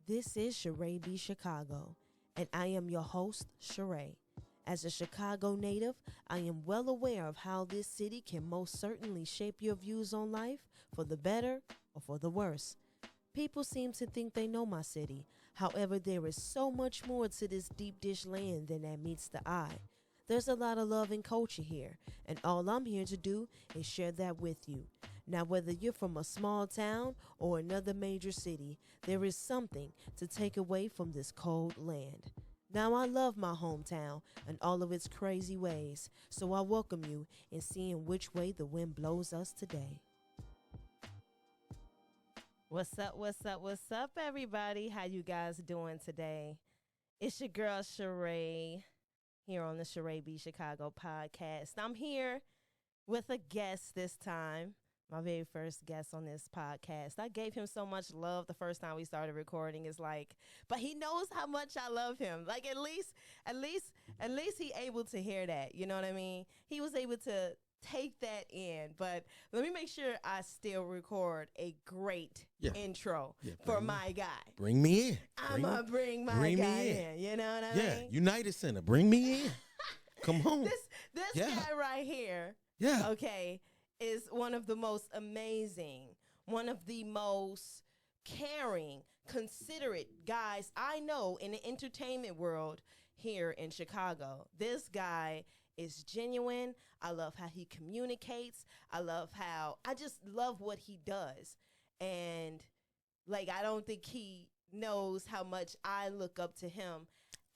This is CharaeBChicago, and I am your host, Charae. As a Chicago native, I am well aware of how this city can most certainly shape your views on life for the better or for the worse. People seem to think they know my city. However, there is so much more to this deep dish land than that meets the eye. There's a lot of love and culture here, and all I'm here to do is share that with you. Now, whether you're from a small town or another major city, there is something to take away from this cold land. Now, I love my hometown and all of its crazy ways, so I welcome you in seeing which way the wind blows us today. What's up, everybody? How you guys doing today? It's your girl, Charae, here on the CharaeBChicago podcast. I'm here with a guest this time, my very first guest on this podcast. I gave him so much love the first time we started recording. It's like, but he knows how much I love him. Like at least he able to hear that. You know what I mean? He was able to take that in, but let me make sure I still record a great intro for my guy. Bring me in. I'm gonna bring my guy in. You know what I mean? Yeah, United Center. Bring me in. Come on. This guy right here. Yeah. Okay, is one of the most amazing, one of the most caring, considerate guys I know in the entertainment world here in Chicago. This guy is genuine. I love how he communicates. I just love what he does. And like, I don't think he knows how much I look up to him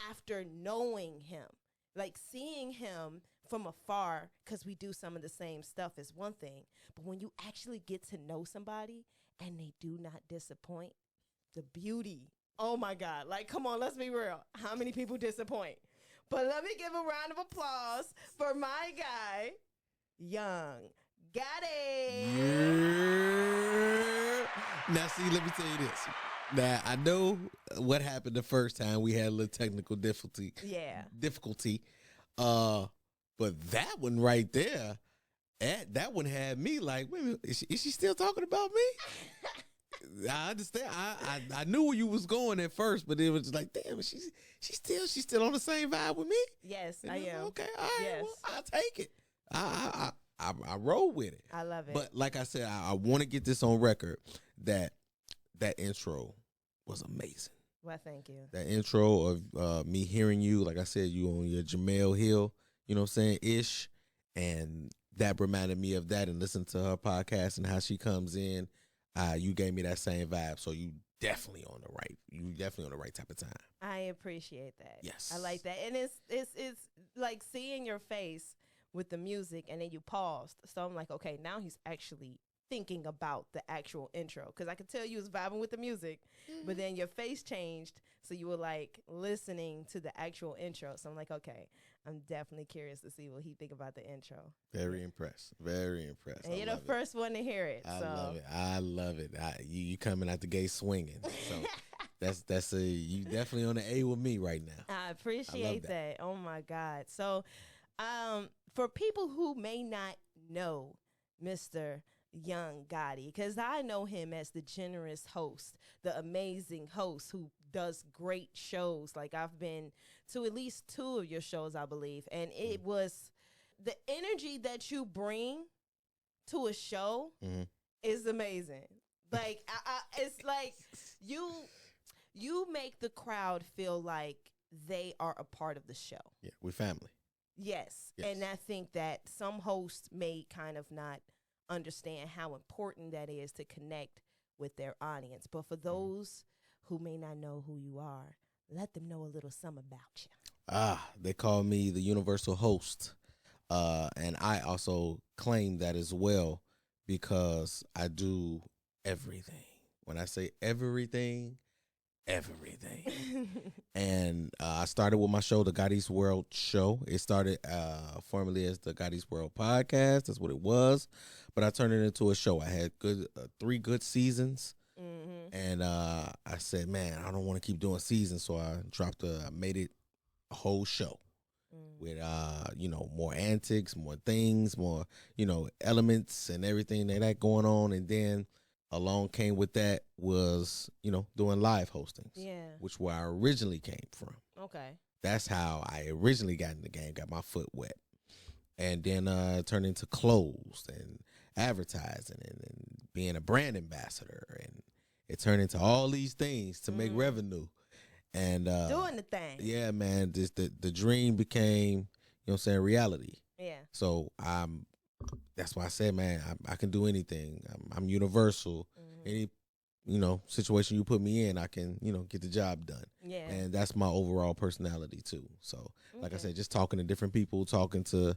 after knowing him. Like seeing him from afar, because we do some of the same stuff, is one thing. But when you actually get to know somebody and they do not disappoint, the beauty, oh my God. Like, come on, let's be real. How many people disappoint? But let me give a round of applause for my guy, Young Gotti. Yeah. Now, see, let me tell you this. Now, I know what happened the first time. We had a little technical difficulty. Yeah. But that one right there, that one had me like, wait a minute, is she still talking about me? I understand. I knew where you was going at first, but it was like, damn, she's still on the same vibe with me. Yes, I am. Okay, all right, yes. well, I'll take it. I roll with it. I love it. But like I said, I want to get this on record that intro was amazing. Well, thank you. That intro of me hearing you, like I said, you on your Jamel Hill, you know what I'm saying, ish, and that reminded me of that and listening to her podcast and how she comes in. You gave me that same vibe, so you definitely on the right type of time. I appreciate that. Yes, I like that, and it's like seeing your face with the music, and then you paused. So I'm like, okay, now he's actually thinking about the actual intro, because I could tell you was vibing with the music, but then your face changed, so you were like listening to the actual intro. So I'm like, okay, I'm definitely curious to see what he think about the intro. Very impressed. And you're the first one to hear it. I love it. You coming out the gate swinging. So that's you definitely on the A with me right now. I appreciate that. Oh my God. So, for people who may not know Mr. Young Gotti, because I know him as the generous host, the amazing host who does great shows. Like, I've been to at least 2 of your shows, I believe, and it was the energy that you bring to a show is amazing. Like, it's like you make the crowd feel like they are a part of the show. Yeah, we're family. Yes. And I think that some hosts may kind of not understand how important that is to connect with their audience. But for those who may not know who you are, let them know a little something about you. They call me the universal host. And I also claim that as well, because I do everything. When I say everything. And I started with my show, The Gotti's World Show. It started formerly as The Gotti's World Podcast. That's what it was. But I turned it into a show. I had 3 good seasons. And I said, man, I don't want to keep doing seasons. So I made it a whole show with, more antics, more things, more, elements and everything that going on. And then along came with that was, doing live hostings. Yeah. Which where I originally came from. Okay. That's how I originally got in the game, got my foot wet. And then turned into clothes and advertising and being a brand ambassador. And it turned into all these things to make revenue. And doing the thing. Yeah, man. Just the dream became, reality. Yeah. So that's why I said, man, I can do anything. I'm universal. Any situation you put me in, I can, get the job done. Yeah. And that's my overall personality too. So, like I said, just talking to different people, talking to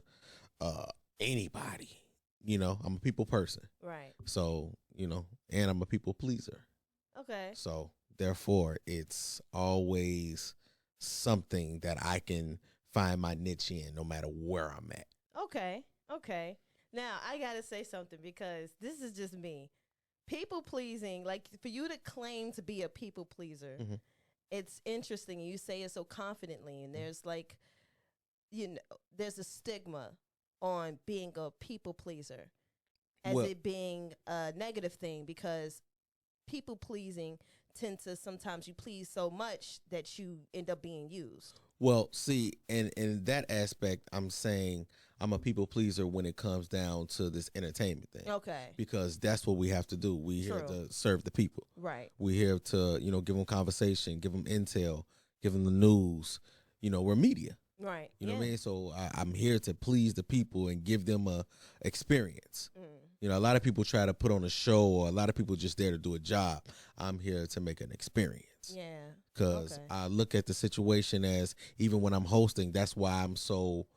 anybody. I'm a people person. Right. So, and I'm a people pleaser. Okay. So, therefore, it's always something that I can find my niche in no matter where I'm at. Okay. Okay. Now, I got to say something because this is just me. People pleasing, like for you to claim to be a people pleaser, it's interesting. You say it so confidently, and there's like, there's a stigma on being a people pleaser as it being a negative thing, because people pleasing tend to sometimes you please so much that you end up being used. Well, see, in that aspect, I'm saying I'm a people pleaser when it comes down to this entertainment thing. Okay. Because that's what we have to do. We here to serve the people. Right. We here to, give them conversation, give them intel, give them the news. We're media. Right. You know what I mean? So I'm here to please the people and give them a experience. A lot of people try to put on a show, or a lot of people just there to do a job. I'm here to make an experience. Yeah. Because I look at the situation as, even when I'm hosting, that's why I'm so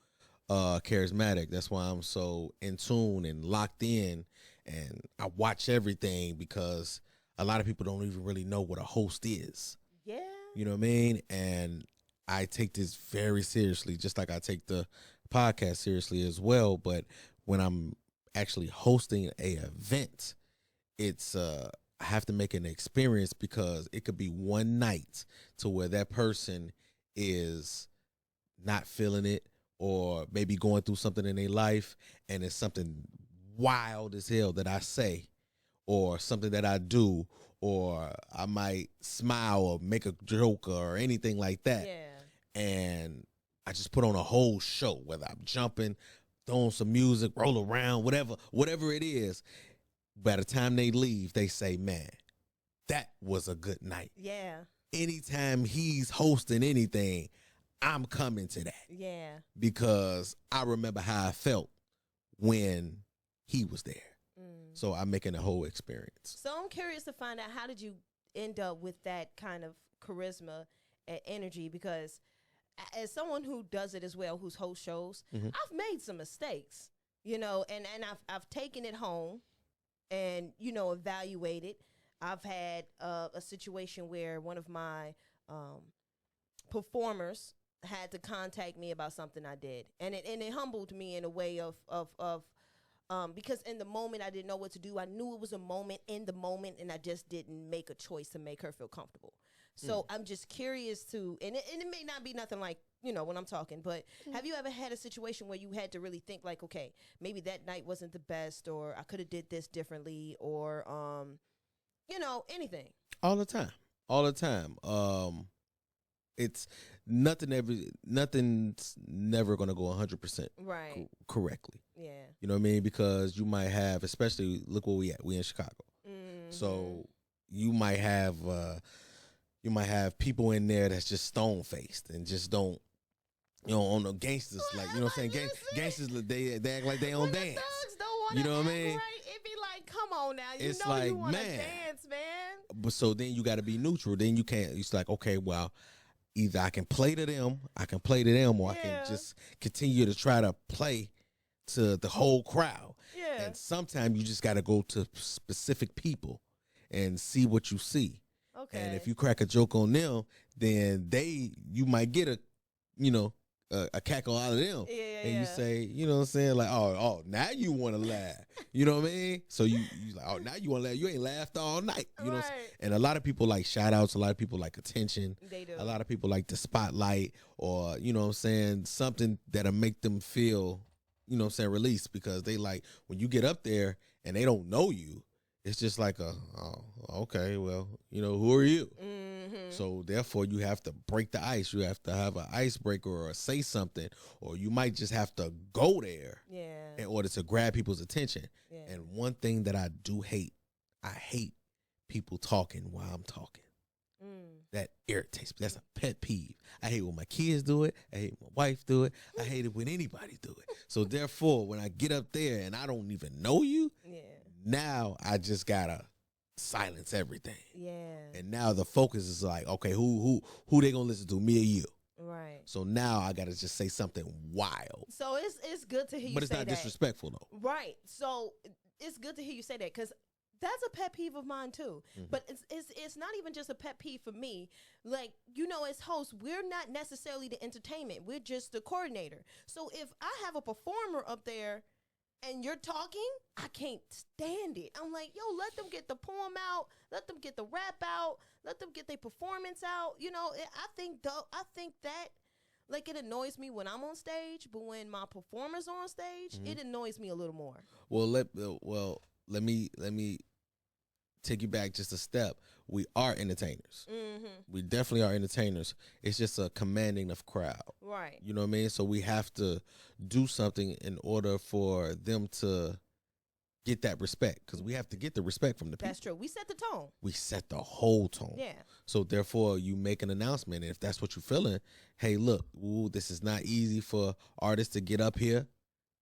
charismatic. That's why I'm so in tune and locked in, and I watch everything, because a lot of people don't even really know what a host is. Yeah. You know what I mean? And I take this very seriously, just like I take the podcast seriously as well. But when I'm actually hosting a event, it's I have to make an experience, because it could be one night to where that person is not feeling it, or maybe going through something in their life, and it's something wild as hell that I say, or something that I do, or I might smile or make a joke or anything like that. Yeah. And I just put on a whole show, whether I'm jumping, throwing some music, roll around, whatever it is. By the time they leave, they say, man, that was a good night. Yeah. Anytime he's hosting anything, I'm coming to that. Yeah. Because I remember how I felt when he was there. So I'm making a whole experience. So I'm curious to find out, how did you end up with that kind of charisma and energy? Because as someone who does it as well, who's host shows, I've made some mistakes, and I've taken it home and, evaluated. I've had a situation where one of my performers had to contact me about something I did, and it humbled me in a way of because in the moment I didn't know what to do. I knew it was a moment in the moment, and I just didn't make a choice to make her feel comfortable. So I'm just curious to, and it may not be nothing like, when I'm talking, but have you ever had a situation where you had to really think like, okay, maybe that night wasn't the best, or I could have did this differently, or, anything? All the time. It's nothing's never going to go 100% right. Correctly. Yeah. You know what I mean? Because you might have, especially, look where we at. We in Chicago. So you might have people in there that's just stone faced and just don't, on the gangsters, like, you know what I'm saying? Gangsters, they act like they don't dance. Thugs don't want to, you know what I mean? Right? It be like, come on now, it's know like, you want to man. dance, man. But so then you got to be neutral. Then you can't. It's like, okay, well, either I can play to them, or I can just continue to try to play to the whole crowd. Yeah. And sometimes you just got to go to specific people and see what you see. Okay. And if you crack a joke on them, then you might get a cackle out of them. Yeah. And you say, you know what I'm saying? Like, oh, now you want to laugh. You know what I mean? So you like, oh, now you want to laugh. You ain't laughed all night. You know? And a lot of people like shout outs. A lot of people like attention. They do. A lot of people like the spotlight, or, you know what I'm saying, something that'll make them feel, you know what I'm saying, released, because they like, when you get up there and they don't know you, it's just like okay, well, who are you? Mm-hmm. So therefore, you have to break the ice. You have to have an icebreaker or say something, or you might just have to go there in order to grab people's attention. Yeah. And one thing that I do hate, I hate people talking while I'm talking. That irritates me. That's a pet peeve. I hate when my kids do it. I hate when my wife do it. I hate it when anybody do it. So therefore, when I get up there and I don't even know you, now I just gotta silence everything. Yeah. And now the focus is like, okay, who they gonna listen to, me or you? Right. So now I gotta just say something wild. So it's good to hear you say that. But it's not disrespectful though. Right. So it's good to hear you say that, because that's a pet peeve of mine too. Mm-hmm. But it's not even just a pet peeve for me. Like, as hosts, we're not necessarily the entertainment. We're just the coordinator. So if I have a performer up there and you're talking, I can't stand it. I'm like, yo, let them get the poem out. Let them get the rap out. Let them get their performance out. I think that, like, it annoys me when I'm on stage, but when my performers are on stage, it annoys me a little more. Well, let me take you back just a step. We are entertainers. Mm-hmm. We definitely are entertainers. It's just a commanding of crowd. Right. You know what I mean? So we have to do something in order for them to get that respect, because we have to get the respect from the people. That's true. We set the tone. We set the whole tone. Yeah. So therefore, you make an announcement, and if that's what you're feeling, hey, look, this is not easy for artists to get up here.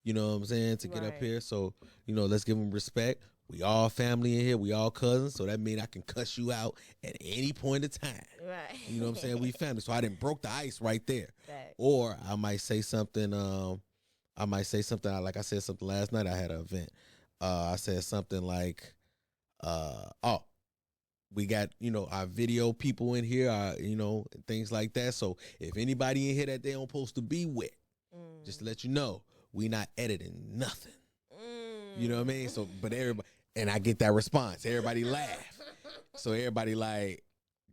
You know what I'm saying? To get up here. So, let's give them respect. We all family in here. We all cousins. So that means I can cuss you out at any point of time. Right. You know what I'm saying? We family. So I didn't broke the ice right there. Right. Or I might say something. Like I said something last night. I had an event. I said something like, we got, our video people in here, things like that. So if anybody in here that they don't supposed to be with, just to let you know, we not editing nothing. You know what I mean? So, but everybody, and I get that response. Everybody laugh. So everybody like,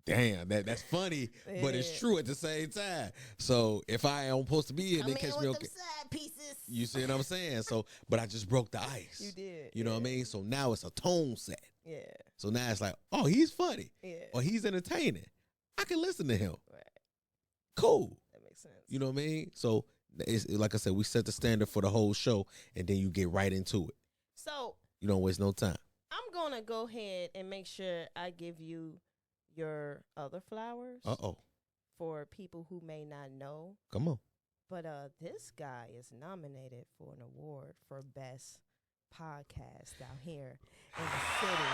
damn, that's funny, but it's true at the same time. So if I am supposed to be here, they catch me okay. Side pieces. You see what I'm saying? So, but I just broke the ice. You did. You know what I mean? So now it's a tone set. Yeah. So now it's like, oh, he's funny. Yeah. Or he's entertaining. I can listen to him. Right. Cool. That makes sense. You know what I mean? So it's like I said, we set the standard for the whole show, and then you get right into it. So you don't waste no time. I'm gonna go ahead and make sure I give you your other flowers. For people who may not know. Come on. But this guy is nominated for an award for best podcast out here in the city.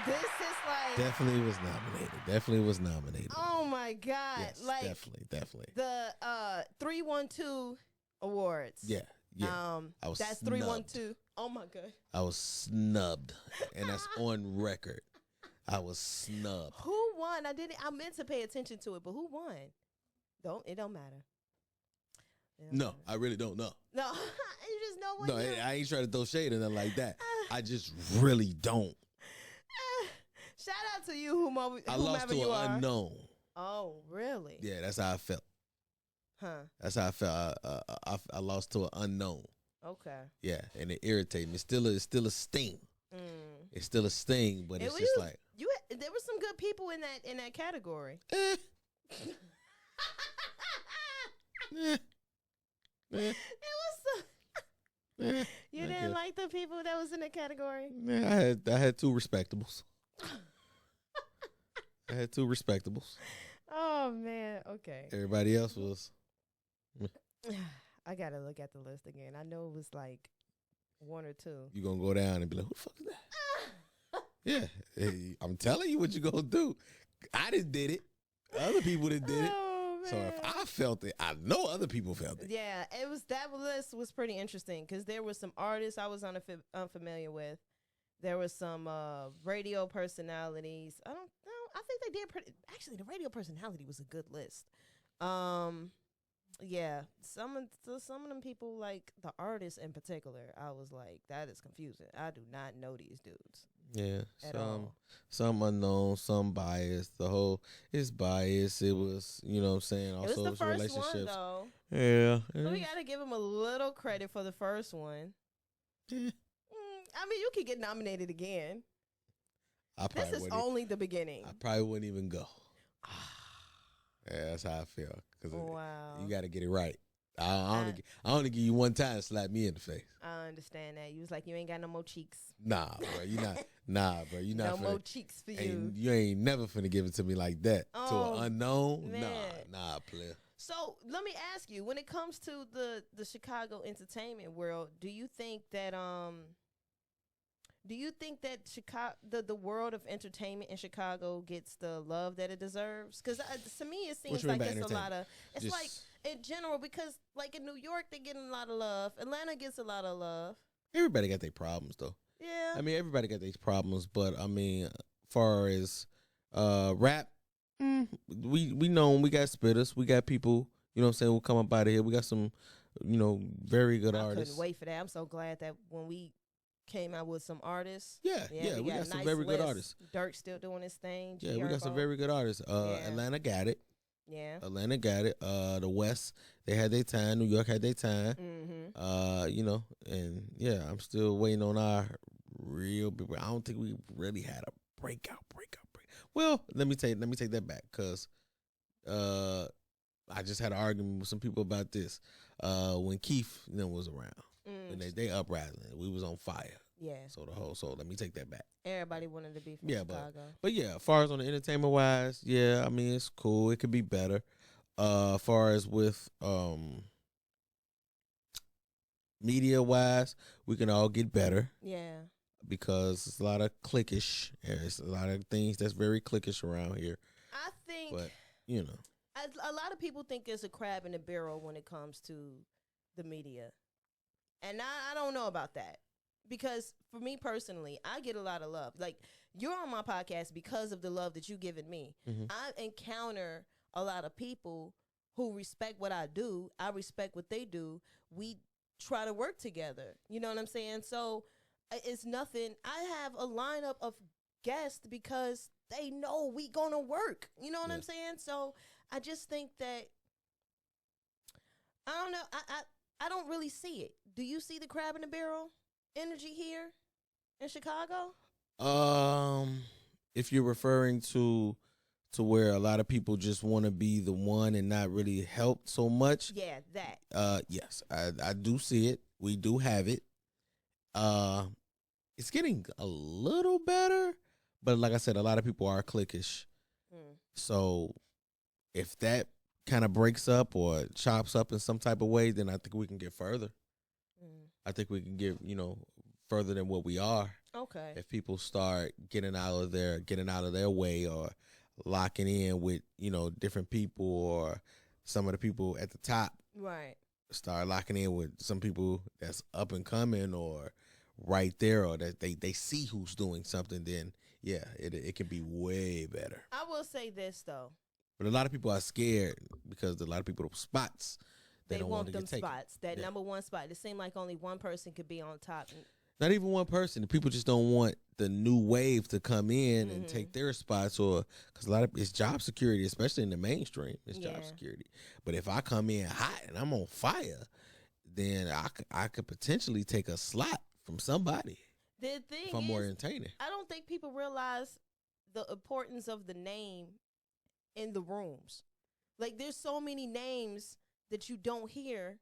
This is like definitely was nominated. Oh my God. Yes, like definitely. The 312 awards. Yeah. That's 312. Oh my God. I was snubbed, and that's on record. I was snubbed. Who won? I meant to pay attention to it, but who won? It don't matter. No, I really don't know. No, you just know what. No, I ain't trying to throw shade or nothing like that. I just really don't. Shout out to you, whomever I lost to an unknown. Oh, really? Yeah, that's how I felt. Huh. That's how I felt. I lost to an unknown. Okay. Yeah, and it irritated me. It's still a sting. It's still a sting, but it's just like there were some good people in that category. It was you didn't like the people that was in the category? Yeah, I had two respectables. Oh man, okay. Everybody else was. I gotta look at the list again. I know it was like one or two. You gonna go down and be like, who the fuck is that? Yeah, hey, I'm telling you what you gonna do. I done did it. Other people did it. So if I felt it, I know other people felt it. Yeah, that list was pretty interesting because there were some artists I was unfamiliar with. There were some radio personalities. I don't know. I think they did pretty. Actually, the radio personality was a good list. Yeah, some of them people, like the artists in particular, I was like, that is confusing. I do not know these dudes. Yeah, some unknown, some biased. The whole is biased. It was, you know what I'm saying. Also, it was the first relationships. one though. Yeah, but we gotta give him a little credit for the first one. Yeah. I mean, you could get nominated again. This is wouldn't. only the beginning. I probably wouldn't even go. Yeah, that's how I feel. Because Wow. you got to get it right. I only give you one time to slap me in the face. I understand that. You was like, you ain't got no more cheeks. Nah, bro. You not. Nah, bro. You not. No more cheeks for you. You ain't never finna give it to me like that. To an unknown. Man. Nah, player. So let me ask you, when it comes to the Chicago entertainment world, do you think that Chicago, the world of entertainment in Chicago gets the love that it deserves? Because to me, it seems like it's a lot of. It's just like in general, because like in New York, they get a lot of love. Atlanta gets a lot of love. Everybody got their problems though. Yeah. I mean, everybody got their problems, but I mean, far as rap, we know we got spitters, we got people, you know what I'm saying, who come up out of here. We got some, very good artists. I couldn't wait for that. I'm so glad that when we came out with some artists. Yeah, we got some very good artists. Dirk still doing his thing. Yeah, we got some very good artists. Atlanta got it. Yeah. Atlanta got it. The West, they had their time. New York had their time. And yeah, I'm still waiting on our real big. I don't think we really had a breakout. Well, let me take that back, because I just had an argument with some people about this. When Keith was around, and they uprising, we was on fire. Yeah. So let me take that back. Everybody wanted to be from Chicago. But yeah, as far as on the entertainment wise, yeah, I mean, it's cool. It could be better. As far as with media wise, we can all get better. Yeah. Because it's a lot of cliquish. There's a lot of things that's very cliquish around here. I think, but a lot of people think there's a crab in the barrel when it comes to the media, and I don't know about that. Because for me personally, I get a lot of love. Like, you're on my podcast because of the love that you've given me. Mm-hmm. I encounter a lot of people who respect what I do. I respect what they do. We try to work together. You know what I'm saying? So it's nothing. I have a lineup of guests because they know we gonna work. You know what I'm saying? So I just think that, I don't know. I don't really see it. Do you see the crab in the barrel energy here in Chicago? If you're referring to where a lot of people just want to be the one and not really help so much. Yeah, that. Yes, I do see it. We do have it. It's getting a little better, but like I said, a lot of people are cliquish. So if that kind of breaks up or chops up in some type of way, then I think we can get further. I think we can get, further than what we are. Okay. If people start getting out of their way, or locking in with, different people, or some of the people at the top. Right. Start locking in with some people that's up and coming, or right there, or that they see who's doing something, then yeah, it can be way better. I will say this though. But a lot of people are scared because a lot of people spots. They don't want them spots. That number one spot. It seemed like only one person could be on top. Not even one person. People just don't want the new wave to come in and take their spots, or because a lot of it's job security, especially in the mainstream. It's job security. But if I come in hot and I'm on fire, then I could potentially take a slot from somebody. The thing if I'm more entertaining. I don't think people realize the importance of the name in the rooms. Like, there's so many names that you don't hear,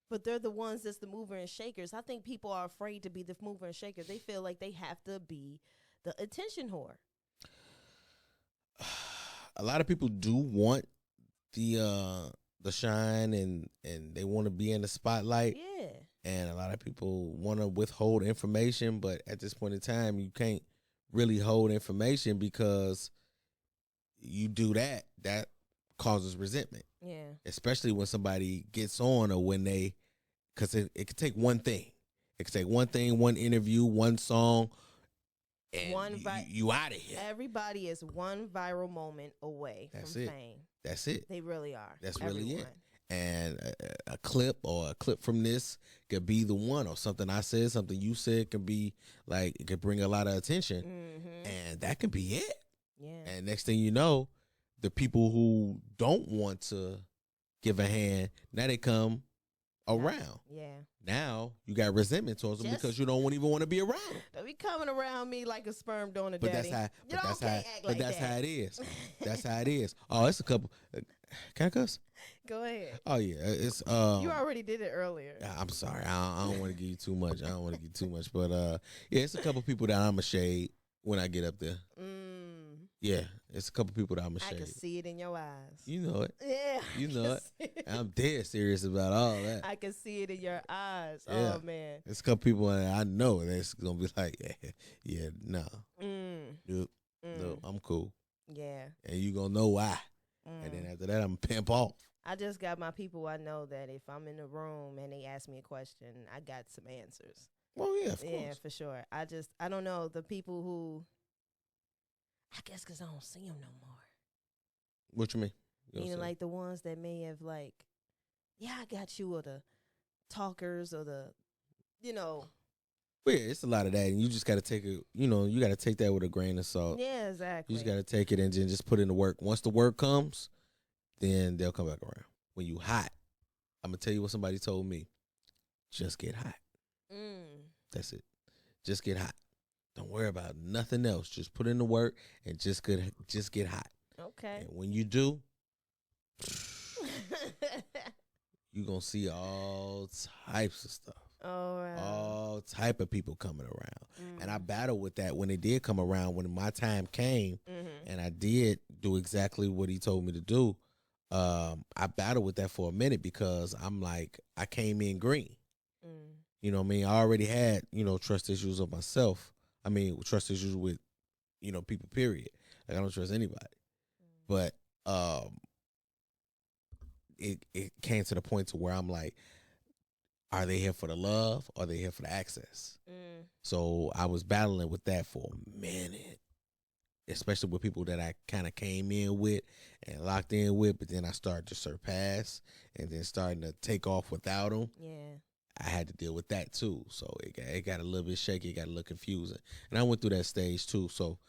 but they're the ones that's the mover and shakers. I think people are afraid to be the mover and shaker. They feel like they have to be the attention whore. A lot of people do want the shine, and they want to be in the spotlight. Yeah. And a lot of people want to withhold information, but at this point in time, you can't really hold information, because you do that causes resentment. Yeah. Especially when somebody gets on, or when because it could take one thing. It could take one thing, one interview, one song, and you out of here. Everybody is one viral moment away from fame. That's it. They really are. That's really it. And a clip from this could be the one, or something I said, something you said could be like, it could bring a lot of attention, and that could be it. Yeah. And next thing you know, the people who don't want to give a hand, now they come around. Yeah. Now you got resentment towards them Just- because you don't even want to be around them. Don't be coming around me like a sperm donor, But daddy. that's how. You But that's how. can't act But like that's that. how it is. That's how it is. Oh, it's a couple. Can I cuss? Go ahead. Oh yeah, it's You already did it earlier. I'm sorry. I don't want to give you too much. I don't want to give you too much. But yeah, it's a couple people that I'm a shade when I get up there. Yeah, it's a couple people that I'm a I shade. can see it in your eyes. You know it. Yeah. You I know can it. see it. I'm dead serious about all that. I can see it in your eyes. Yeah. Oh man. It's a couple people that I know that's gonna be like, yeah, no, nope, I'm cool. Yeah. And you gonna know why. And then after that, I'm pimp off. I just got my people I know that if I'm in the room and they ask me a question, I got some answers. Well, yeah, of course. Yeah, for sure. I don't know the people who, I guess because I don't see them no more. What you mean? Meaning like the ones that may have like, yeah, I got you, or the talkers, or the, Well, yeah, it's a lot of that, and you just got to take it. You got to take that with a grain of salt. Yeah, exactly. You just got to take it and then just put in the work. Once the work comes, then they'll come back around. When you hot, I'm gonna tell you what somebody told me. Just get hot. That's it. Just get hot. Don't worry about nothing else. Just put in the work and just get hot. Okay. And when you do, you're gonna see all types of stuff. All right. All type of people coming around. And I battled with that when they did come around. When my time came and I did do exactly what he told me to do, I battled with that for a minute because I'm like, I came in green. You know what I mean? I already had, trust issues of myself. I mean, trust issues with, people, period. Like, I don't trust anybody. But it came to the point to where I'm like, are they here for the love or are they here for the access? So I was battling with that for a minute, especially with people that I kind of came in with and locked in with, but then I started to surpass and then starting to take off without them. Yeah. I had to deal with that too. So it got a little bit shaky, it got a little confusing. And I went through that stage too. So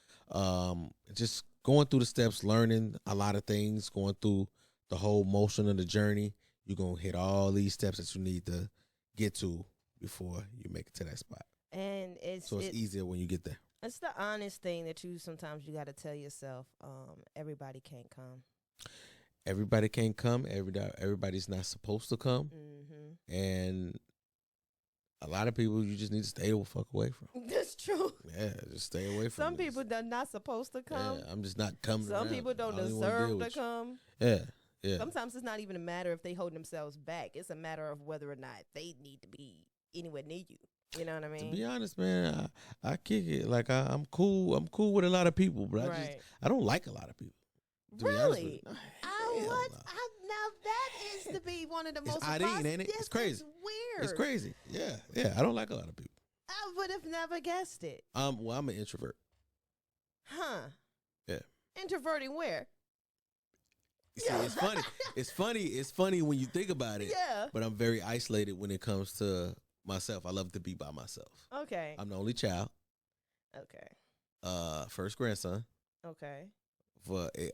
just going through the steps, learning a lot of things, going through the whole motion of the journey, you're going to hit all these steps that you need to get to before you make it to that spot. And it's easier when you get there. It's the honest thing that sometimes you got to tell yourself, everybody can't come. Everybody can't come. Everybody's not supposed to come. And a lot of people you just need to stay the fuck away from. That's true. Yeah, just stay away from Some people are not supposed to come. Yeah, I'm just not coming Some around. people don't deserve to come. Yeah, yeah. Sometimes it's not even a matter if they hold themselves back. It's a matter of whether or not they need to be anywhere near you. You know what I mean? To be honest, man, I kick it. Like I'm cool. I'm cool with a lot of people, but I don't like a lot of people. Really? Now that is to be one of the most. It's ain't it? It's crazy. It's weird. It's crazy. Yeah. I don't like a lot of people. I would have never guessed it. Well, I'm an introvert. Huh? Yeah. Introverting where? See, it's funny. It's funny when you think about it. Yeah. But I'm very isolated when it comes to myself. I love to be by myself. Okay. I'm the only child. Okay. First grandson. Okay.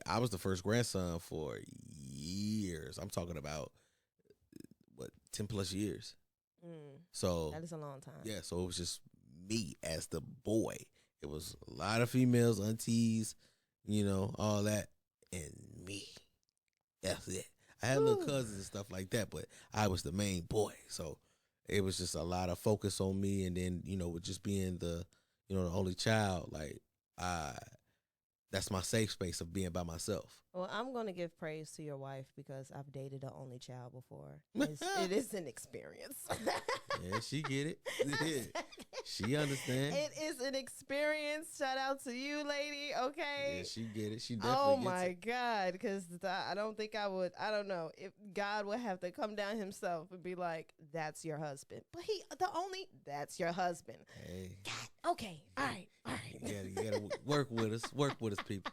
I was the first grandson for years. I'm talking about 10 plus years. So that is a long time. Yeah, so it was just me as the boy. It was a lot of females, aunties, all that, and me. That's it. I had little cousins and stuff like that, but I was the main boy. So it was just a lot of focus on me, and then with just being the the only child, like that's my safe space of being by myself. Well, I'm going to give praise to your wife because I've dated an only child before. It is an experience. Yeah, she get it. Yeah. She understand. It is an experience. Shout out to you, lady. Okay. Yeah, she get it. She definitely gets it. Oh, my God. Because I don't think I would. I don't know. If God would have to come down himself and be like, that's your husband. But that's your husband. Hey. God. Okay. All right. You gotta work with us. Work with us, people.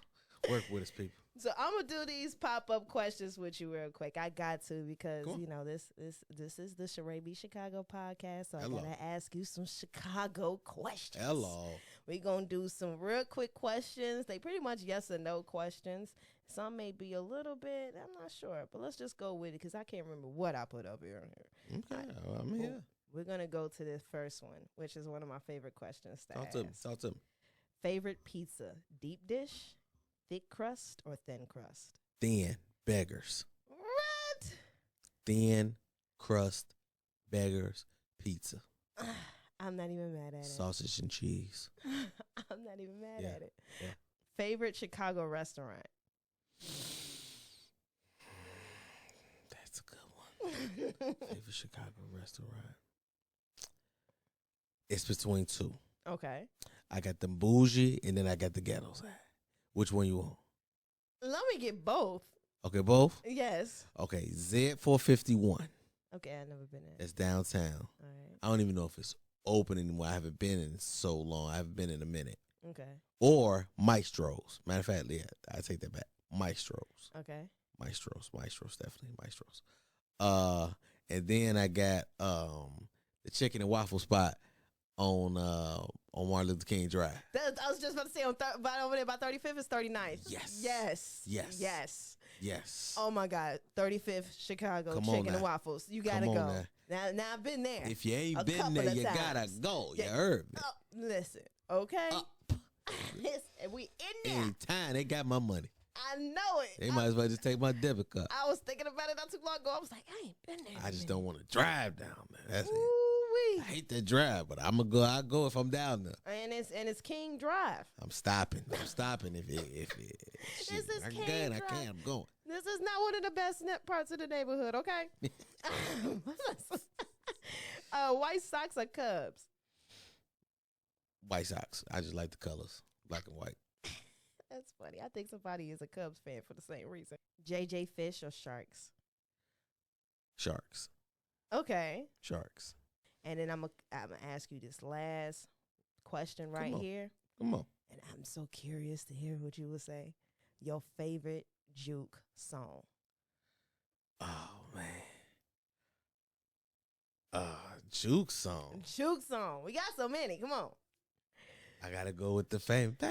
Work with us, people. So I'm gonna do these pop-up questions with you real quick. I got to because this is the CharaeBChicago podcast, so I gotta ask you some Chicago questions. Hello. We're going to do some real quick questions. They pretty much yes or no questions. Some may be a little bit, I'm not sure, but let's just go with it because I can't remember what I put up here. Okay, I'm here. We're going to go to this first one, which is one of my favorite questions to ask. Talk to me. Favorite pizza, deep dish, thick crust, or thin crust? Thin beggars. What? Thin crust beggars pizza. I'm not even mad at it. Sausage and cheese. I'm not even mad at it. Yeah. Favorite Chicago restaurant? That's a good one. Favorite Chicago restaurant. It's between two. Okay. I got the bougie and then I got the ghetto side. Which one you want? Let me get both. Okay, both? Yes. Okay, Z451. Okay, I've never been there. It's downtown. All right. I don't even know if it's open anymore. I haven't been in so long. I haven't been in a minute. Okay. Or Maestro's. Matter of fact, yeah, I take that back. Maestro's. Okay. Maestro's, definitely Maestro's. And then I got the chicken and waffle spot on Martin Luther King Drive. I was just about to say by over there by 35th is 39th. Yes. Yes. Yes. Yes. Yes. Oh my God, 35th Chicago Come on chicken and now. waffles. You gotta Come go. on Now I've been there. If you ain't a been couple there, of you times. gotta go. Yeah. You heard me. Listen, okay. Listen, we in there. Anytime they got my money. I know it. They might as well just take my debit card. I was thinking about it not too long ago. I was like, I ain't been there. I just don't want to drive down there. That's it. Ooh-wee. I hate that drive, but I'm gonna go. I go if I'm down there. And it's King Drive. I'm stopping. If it. This is I King can. I Drive. can. I'm going. This is not one of the best parts of the neighborhood, okay? White Sox or Cubs? White Sox. I just like the colors, black and white. That's funny. I think somebody is a Cubs fan for the same reason. JJ Fish or Sharks? Sharks. Okay. Sharks. And then I'm gonna ask you this last question right here. Come on. And I'm so curious to hear what you would say. Your favorite juke song? Oh man. Juke song. Juke song. We got so many. Come on. I gotta go with the fame. Why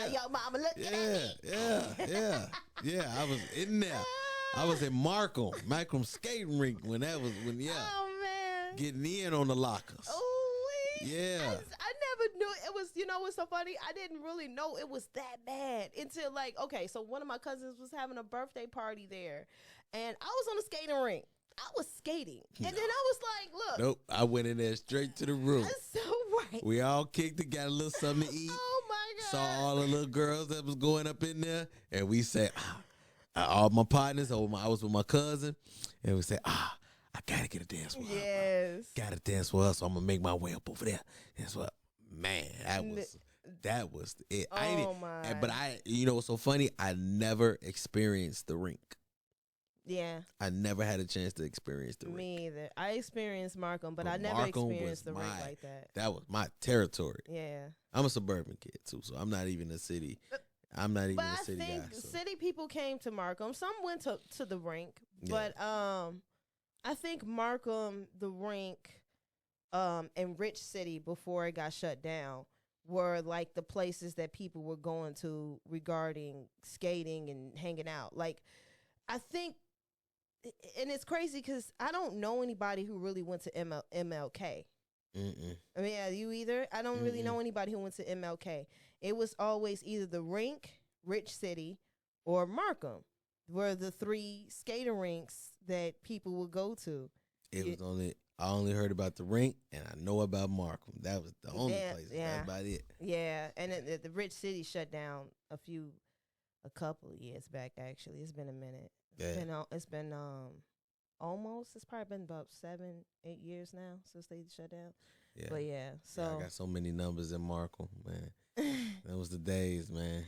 your mama looking at me? Yeah. I was in there. I was in Markham skating rink when Oh man. getting in on the lockers. Oh, Yeah. I never knew it was. You know what's so funny? I didn't really know it was that bad until so one of my cousins was having a birthday party there, and I was on the skating rink. I was skating, and then I was like, "Look, Nope." I went in there straight to the room. that's so right." We all kicked it, got a little something to eat. Oh my God! Saw all the little girls that was going up in there, and we said, all my partners, I was with my cousin, and we said, I gotta get a dance for her. Yes. Gotta dance for her, so I'm gonna make my way up over there. That's what, man, that was it. Oh my! But you know what's so funny? I never experienced the rink. Yeah. I never had a chance to experience the rink. Me either. I experienced Markham, but I never Markham experienced the was rink like that. That was my territory. Yeah. I'm a suburban kid too, so I'm not even a city. I'm not even But a city I think guy. So. city people came to Markham. Some went to the rink, Yeah. but I think Markham, the rink, and Rich City before it got shut down were like the places that people were going to regarding skating and hanging out. Like, I think, and it's crazy because I don't know anybody who really went to MLK. Mm-mm. I mean, yeah, you either? I don't really know anybody who went to MLK. It was always either the rink, Rich City, or Markham were the three skating rinks that people would go to. I only heard about the rink, and I know about Markham. That was the only place. Yeah. That's about it. Yeah, and the Rich City shut down a couple of years back. Actually, it's been a minute. It's been almost. It's probably been about 7-8 years now since they shut down. Yeah. But yeah, so I got so many numbers in Markham, man. That was the days, man.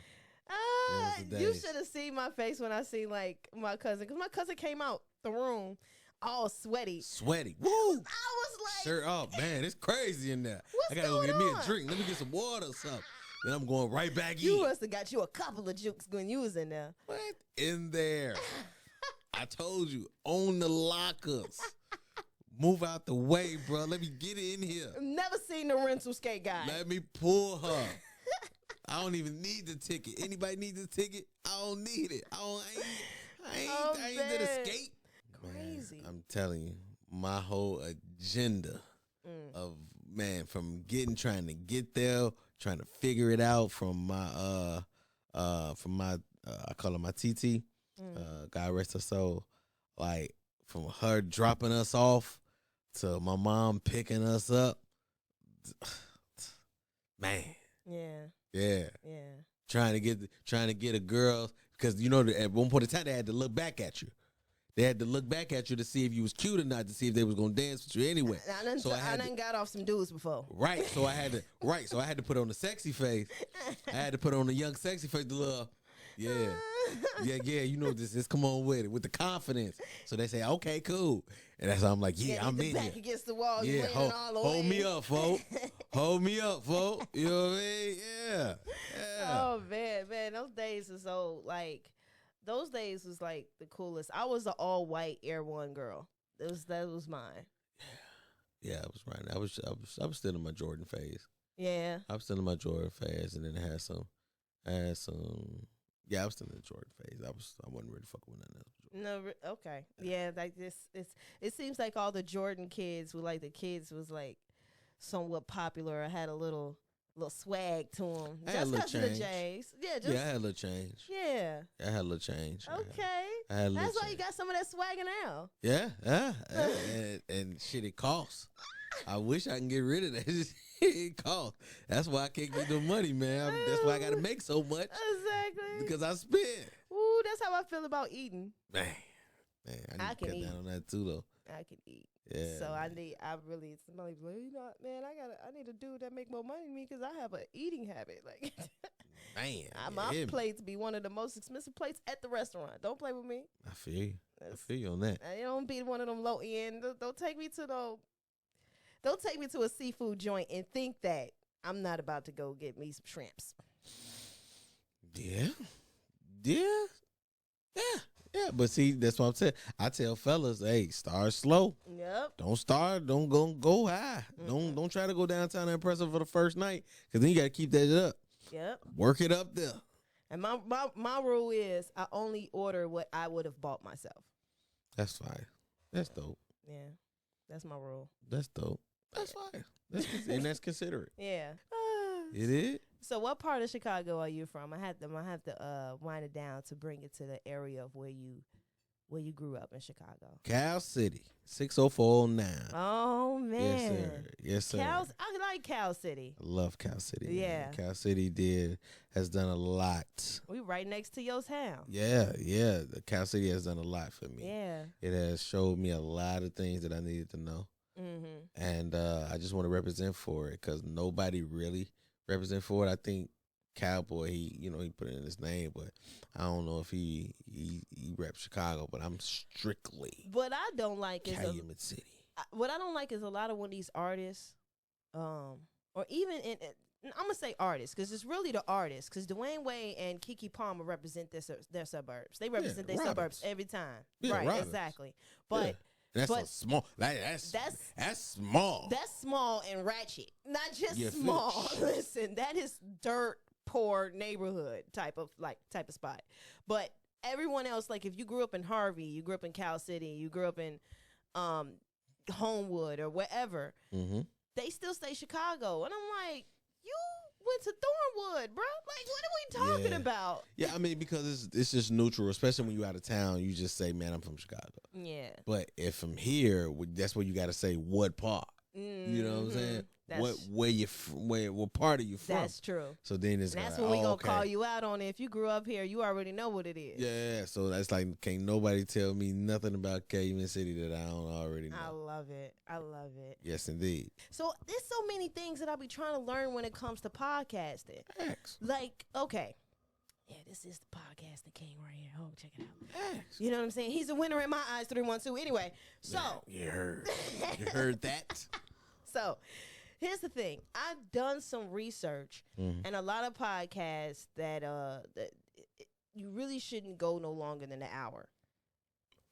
You should have seen my face when I seen like my cousin, because my cousin came out the room all sweaty. Woo! I was like, Shirt off, man. It's crazy in there. What's I gotta go going get me a on? drink. Let me get some water or something. Then I'm going right back You in. must have got you a couple of jukes when you was in there. What? In there. I told you, on the lockers. Move out the way, bro. Let me get in here. Never seen the rental skate guy. Let me pull her. I don't even need the ticket. Anybody need the ticket? I don't need it. I ain't did a skate. Crazy. Man, I'm telling you, my whole agenda of from trying to get there, trying to figure it out from my I call her my TT. God rest her soul. Like from her dropping us off to my mom picking us up. Man. Yeah. Trying to get a girl, because at one point in time they had to look back at you. They had to look back at you to see if you was cute or not, to see if they was gonna dance with you anyway. I done got off some dudes before. Right. So I had to put on the sexy face. I had to put on the young sexy face, the little this come on with the confidence. So they say, okay, cool. And that's how I'm like, I'm in back here. Against the wall, hold me up, folks. Hold me up, folks. You know what I mean? Yeah. Oh man, those days was those days was like the coolest. I was the all white Air One girl. That was mine. Yeah, I was right. I was still in my Jordan phase. Yeah. I was still in my Jordan phase, and then I had some. Yeah, I was still in the Jordan phase. I wasn't really fucking with nothing else. No, okay. Yeah, like this. It seems like all the Jordan kids were like, the kids was like somewhat popular. I had a little swag to them. I had a little change. Yeah, I had a little change. Yeah. I had a little change. Okay. That's why you got some of that swagger now. Yeah. And shit, it costs. I wish I can get rid of that. It costs. That's why I can't get no money, man. That's why I got to make so much. Exactly. Because I spend. Ooh, that's how I feel about eating. Man, I need to cut down on that too, though. I can eat. Yeah. So somebody's like, man, I need a dude that make more money than me because I have an eating habit. Like, man, my plates be one of the most expensive plates at the restaurant. Don't play with me. I feel you on that. You don't be one of them low end. Don't take me to a seafood joint and think that I'm not about to go get me some shrimps. Yeah. But see, that's what I'm saying. I tell fellas, hey, start slow. Yep. Don't go high. Mm-hmm. Don't try to go downtown and impress them for the first night, because then you got to keep that up. Yep. Work it up there. And my rule is I only order what I would have bought myself. That's fine. That's dope. Yeah, that's my rule. That's dope. That's fine. That's considerate. Yeah. It is. So what part of Chicago are you from? I have to wind it down to bring it to the area of where you grew up in Chicago. Cal City, 60409. Oh man. Yes, sir. I like Cal City. I love Cal City. Yeah. Man. Cal City has done a lot. We right next to your town. Yeah. The Cal City has done a lot for me. Yeah. It has showed me a lot of things that I needed to know. Mm-hmm. And I just want to represent for it, because nobody really represent for it. I think Cowboy, he put it in his name, but I don't know if he reps Chicago. But I'm strictly what I don't like is Calumet City. What I don't like is a lot of when these artists, or even I'm gonna say artists, because it's really the artists, because Dwayne Wade and Keke Palmer represent their suburbs. They represent their suburbs every time. Yeah, right, Robbins. Exactly. But that's small. That's small. That's small and ratchet. Not just small. Finished. Listen, that is dirt poor neighborhood type of spot. But everyone else, like if you grew up in Harvey, you grew up in Cal City, you grew up in Homewood or wherever, they still say Chicago. And I'm like, you went to Thornwood, bro. Like, what are we talking about? Yeah, I mean, because it's just neutral, especially when you out of town. You just say, man, I'm from Chicago. Yeah. But if I'm here, that's where you got to say what part. Mm-hmm. You know what I'm saying? What part are you from? That's true. So then that's when we gonna call you out on it. If you grew up here, you already know what it is. Yeah, so that's like, can't nobody tell me nothing about Calumet City that I don't already know. I love it. Yes, indeed. So there's so many things that I'll be trying to learn when it comes to podcasting. X. Like, okay. Yeah, this is the podcasting king right here. Oh, check it out. X. You know what I'm saying? He's a winner in my eyes, 312. Anyway, so. Yeah, you heard. You heard that? So, here's the thing. I've done some research, and a lot of podcasts that you really shouldn't go no longer than an hour.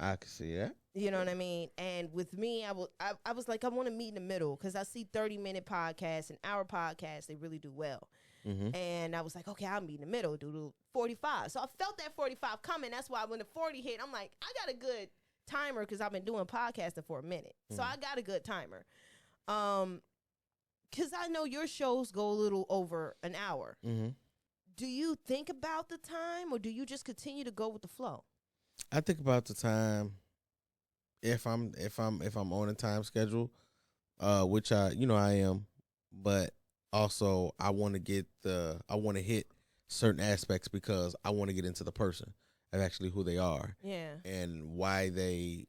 I can see that. You know what I mean? And with me, I was like, I want to meet in the middle because I see 30-minute podcasts and hour podcasts, they really do well. Mm-hmm. And I was like, okay, I'll meet in the middle, do 45. So I felt that 45 coming. That's why when the 40 hit, I'm like, I got a good timer because I've been doing podcasting for a minute. So I got a good timer. Because I know your shows go a little over an hour. Mm-hmm. Do you think about the time or do you just continue to go with the flow? I think about the time if I'm on a time schedule, which I am, but also I want to hit certain aspects because I want to get into the person of actually who they are. Yeah. And why they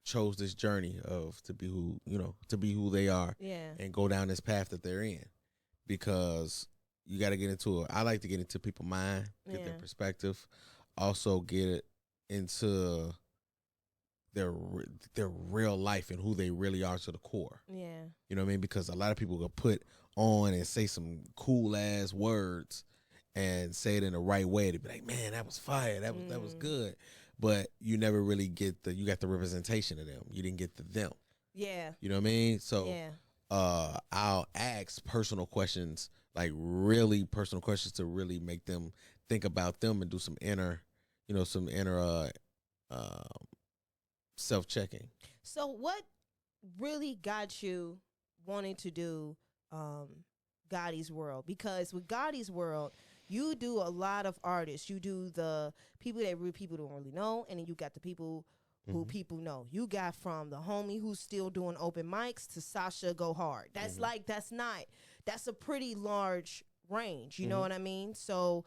chose this journey to be who they are. Yeah. And go down this path that they're in. Because you got to get into it. I like to get into people's mind, get their perspective, also get it into their real life and who they really are to the core. Yeah. You know what I mean? Because a lot of people go put on and say some cool ass words and say it in the right way to be like, man, that was fire. That was good. But you never really you got the representation of them. You didn't get the them. Yeah. You know what I mean? So I'll ask personal questions, like really personal questions to really make them think about them and do some inner self-checking. So what really got you wanting to do Gotti's World? Because with Gotti's World, you do a lot of artists. You do the people that people don't really know, and then you got the people who people know. You got from the homie who's still doing open mics to Sasha Go Hard. That's that's a pretty large range. You know what I mean? So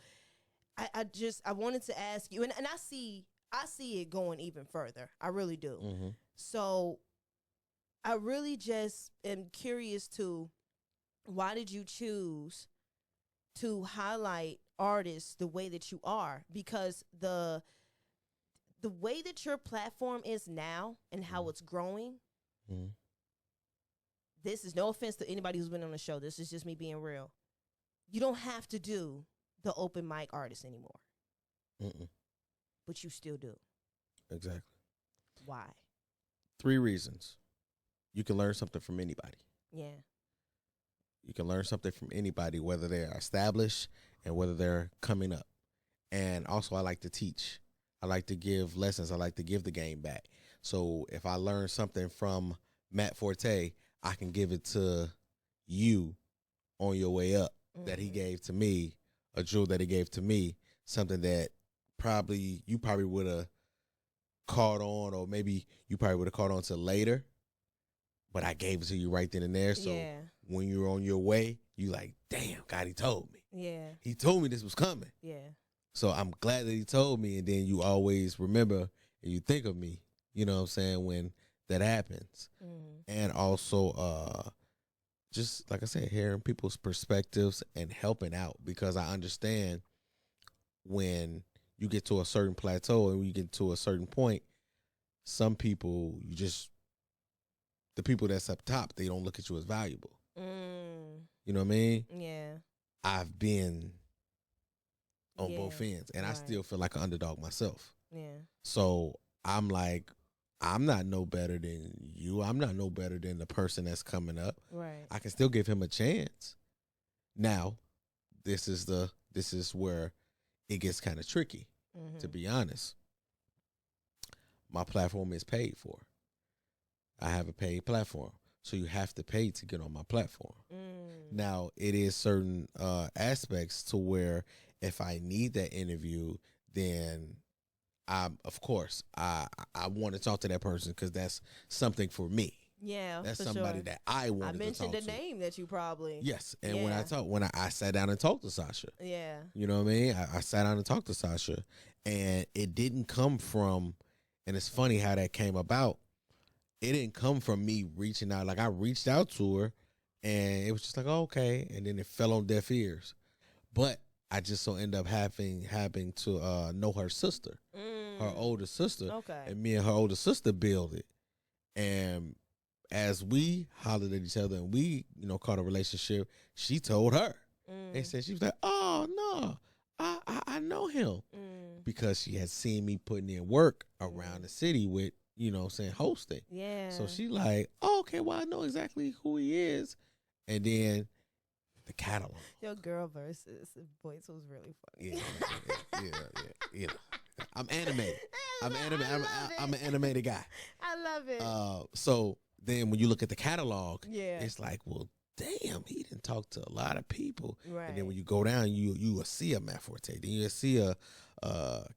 I wanted to ask you, and I see it going even further. I really do. Mm-hmm. So I really just am curious to, why did you choose to highlight artists the way that you are? Because the way that your platform is now and how it's growing, this is no offense to anybody who's been on the show. This is just me being real. You don't have to do the open mic artist anymore. But you still do. Exactly. Why? 3 reasons. You can learn something from anybody. Yeah. You can learn something from anybody, whether they're established and whether they're coming up. And also, I like to teach. I like to give lessons. I like to give the game back. So if I learn something from Matt Forte, I can give it to you on your way up that he gave to me, a jewel that he gave to me, something that you probably would have caught on, or maybe you probably would have caught on to later, but I gave it to you right then and there. So when you're on your way, you like, damn, God, he told me. Yeah. He told me this was coming. Yeah. So I'm glad that he told me, and then you always remember and you think of me, you know what I'm saying, when that happens. And also, just like I said, hearing people's perspectives and helping out, because I understand when you get to a certain plateau and when you get to a certain point, some people, the people that's up top, they don't look at you as valuable. You know what I mean? Yeah. I've been on both ends, and I still feel like an underdog myself. Yeah. So I'm like, I'm not no better than you. I'm not no better than the person that's coming up. Right. I can still give him a chance. Now, this is where it gets kind of tricky, to be honest. My platform is paid for. I have a paid platform. So you have to pay to get on my platform. Now, it is certain aspects to where if I need that interview, then I want to talk to that person because that's something for me. Yeah, that's somebody that I want to talk to. I mentioned a name that you probably. Yes, and when I sat down and talked to Sasha. Yeah. You know what I mean? I sat down and talked to Sasha, and it didn't come from, and it's funny how that came about. It didn't come from me reaching out. Like, I reached out to her, and it was just like, oh, okay, and then it fell on deaf ears. But I just so end up having to know her sister, her older sister. Okay. And me and her older sister built it. And as we hollered at each other and we, caught a relationship, she told her. And said, she was like, oh, no, I know him. because she had seen me putting in work around the city with, hosting. Yeah. So she like, oh, okay, well, I know exactly who he is. And then the catalog. Your girl versus voice was really funny. Yeah. I'm animated. I'm an animated guy. I love it. So then when you look at the catalog, yeah, it's like, well, damn, he didn't talk to a lot of people. Right. And then when you go down, you will see a Matt Forte, then you see a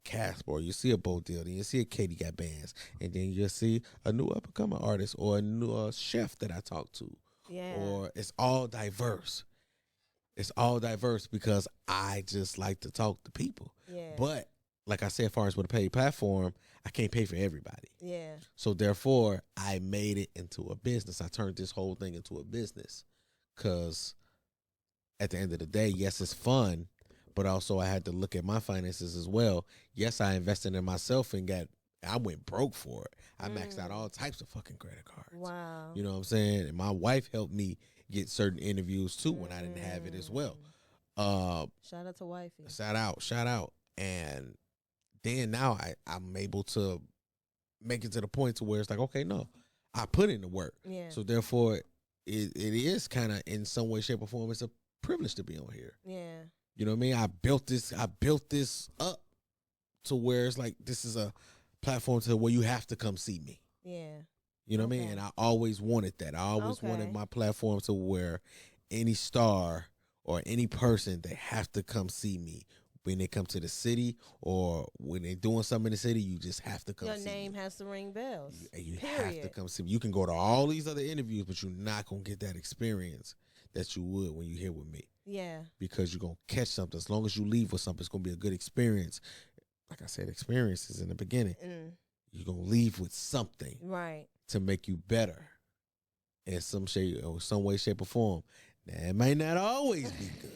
Casper, you see a Bo Dill, then you see a Katie Got Bands, and then you see a new up and coming artist or a new chef that I talked to. Yeah. Or it's all diverse. It's all diverse because I just like to talk to people. Yeah. But like I said, as far as with a paid platform, I can't pay for everybody. Yeah. So therefore, I made it into a business. I turned this whole thing into a business because at the end of the day, yes, it's fun, but also I had to look at my finances as well. Yes, I invested in myself and I went broke for it. I maxed out all types of fucking credit cards. Wow. You know what I'm saying? And my wife helped me get certain interviews too when I didn't have it as well. Shout out to wifey. Shout out. And then now I'm able to make it to the point to where it's like, okay, no, I put in the work. Yeah. So therefore, it is kind of in some way, shape, or form, it's a privilege to be on here. Yeah. You know what I mean? I built this up to where it's like this is a platform to where you have to come see me. Yeah. You know what I mean? And I always wanted that. I always wanted my platform to where any star or any person, they have to come see me. When they come to the city or when they're doing something in the city, you just have to come see me. Your name has to ring bells. You have to come see me. You can go to all these other interviews, but you're not going to get that experience that you would when you're here with me. Yeah. Because you're going to catch something. As long as you leave with something, it's going to be a good experience. Like I said, experiences in the beginning. You're going to leave with something. Right. To make you better in some shape or some way, shape, or form. Now, it might not always be good.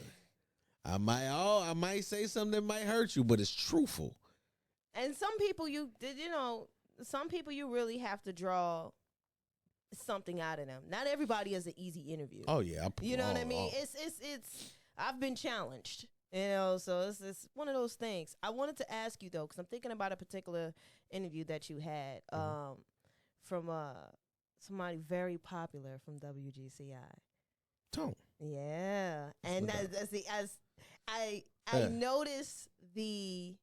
I might say something that might hurt you, but it's truthful. And some people you really have to draw something out of them. Not everybody is an easy interview. Oh yeah, you know what I mean. It's I've been challenged, so it's one of those things. I wanted to ask you though, because I'm thinking about a particular interview that you had from somebody very popular from WGCI. Tone. Yeah, and I noticed the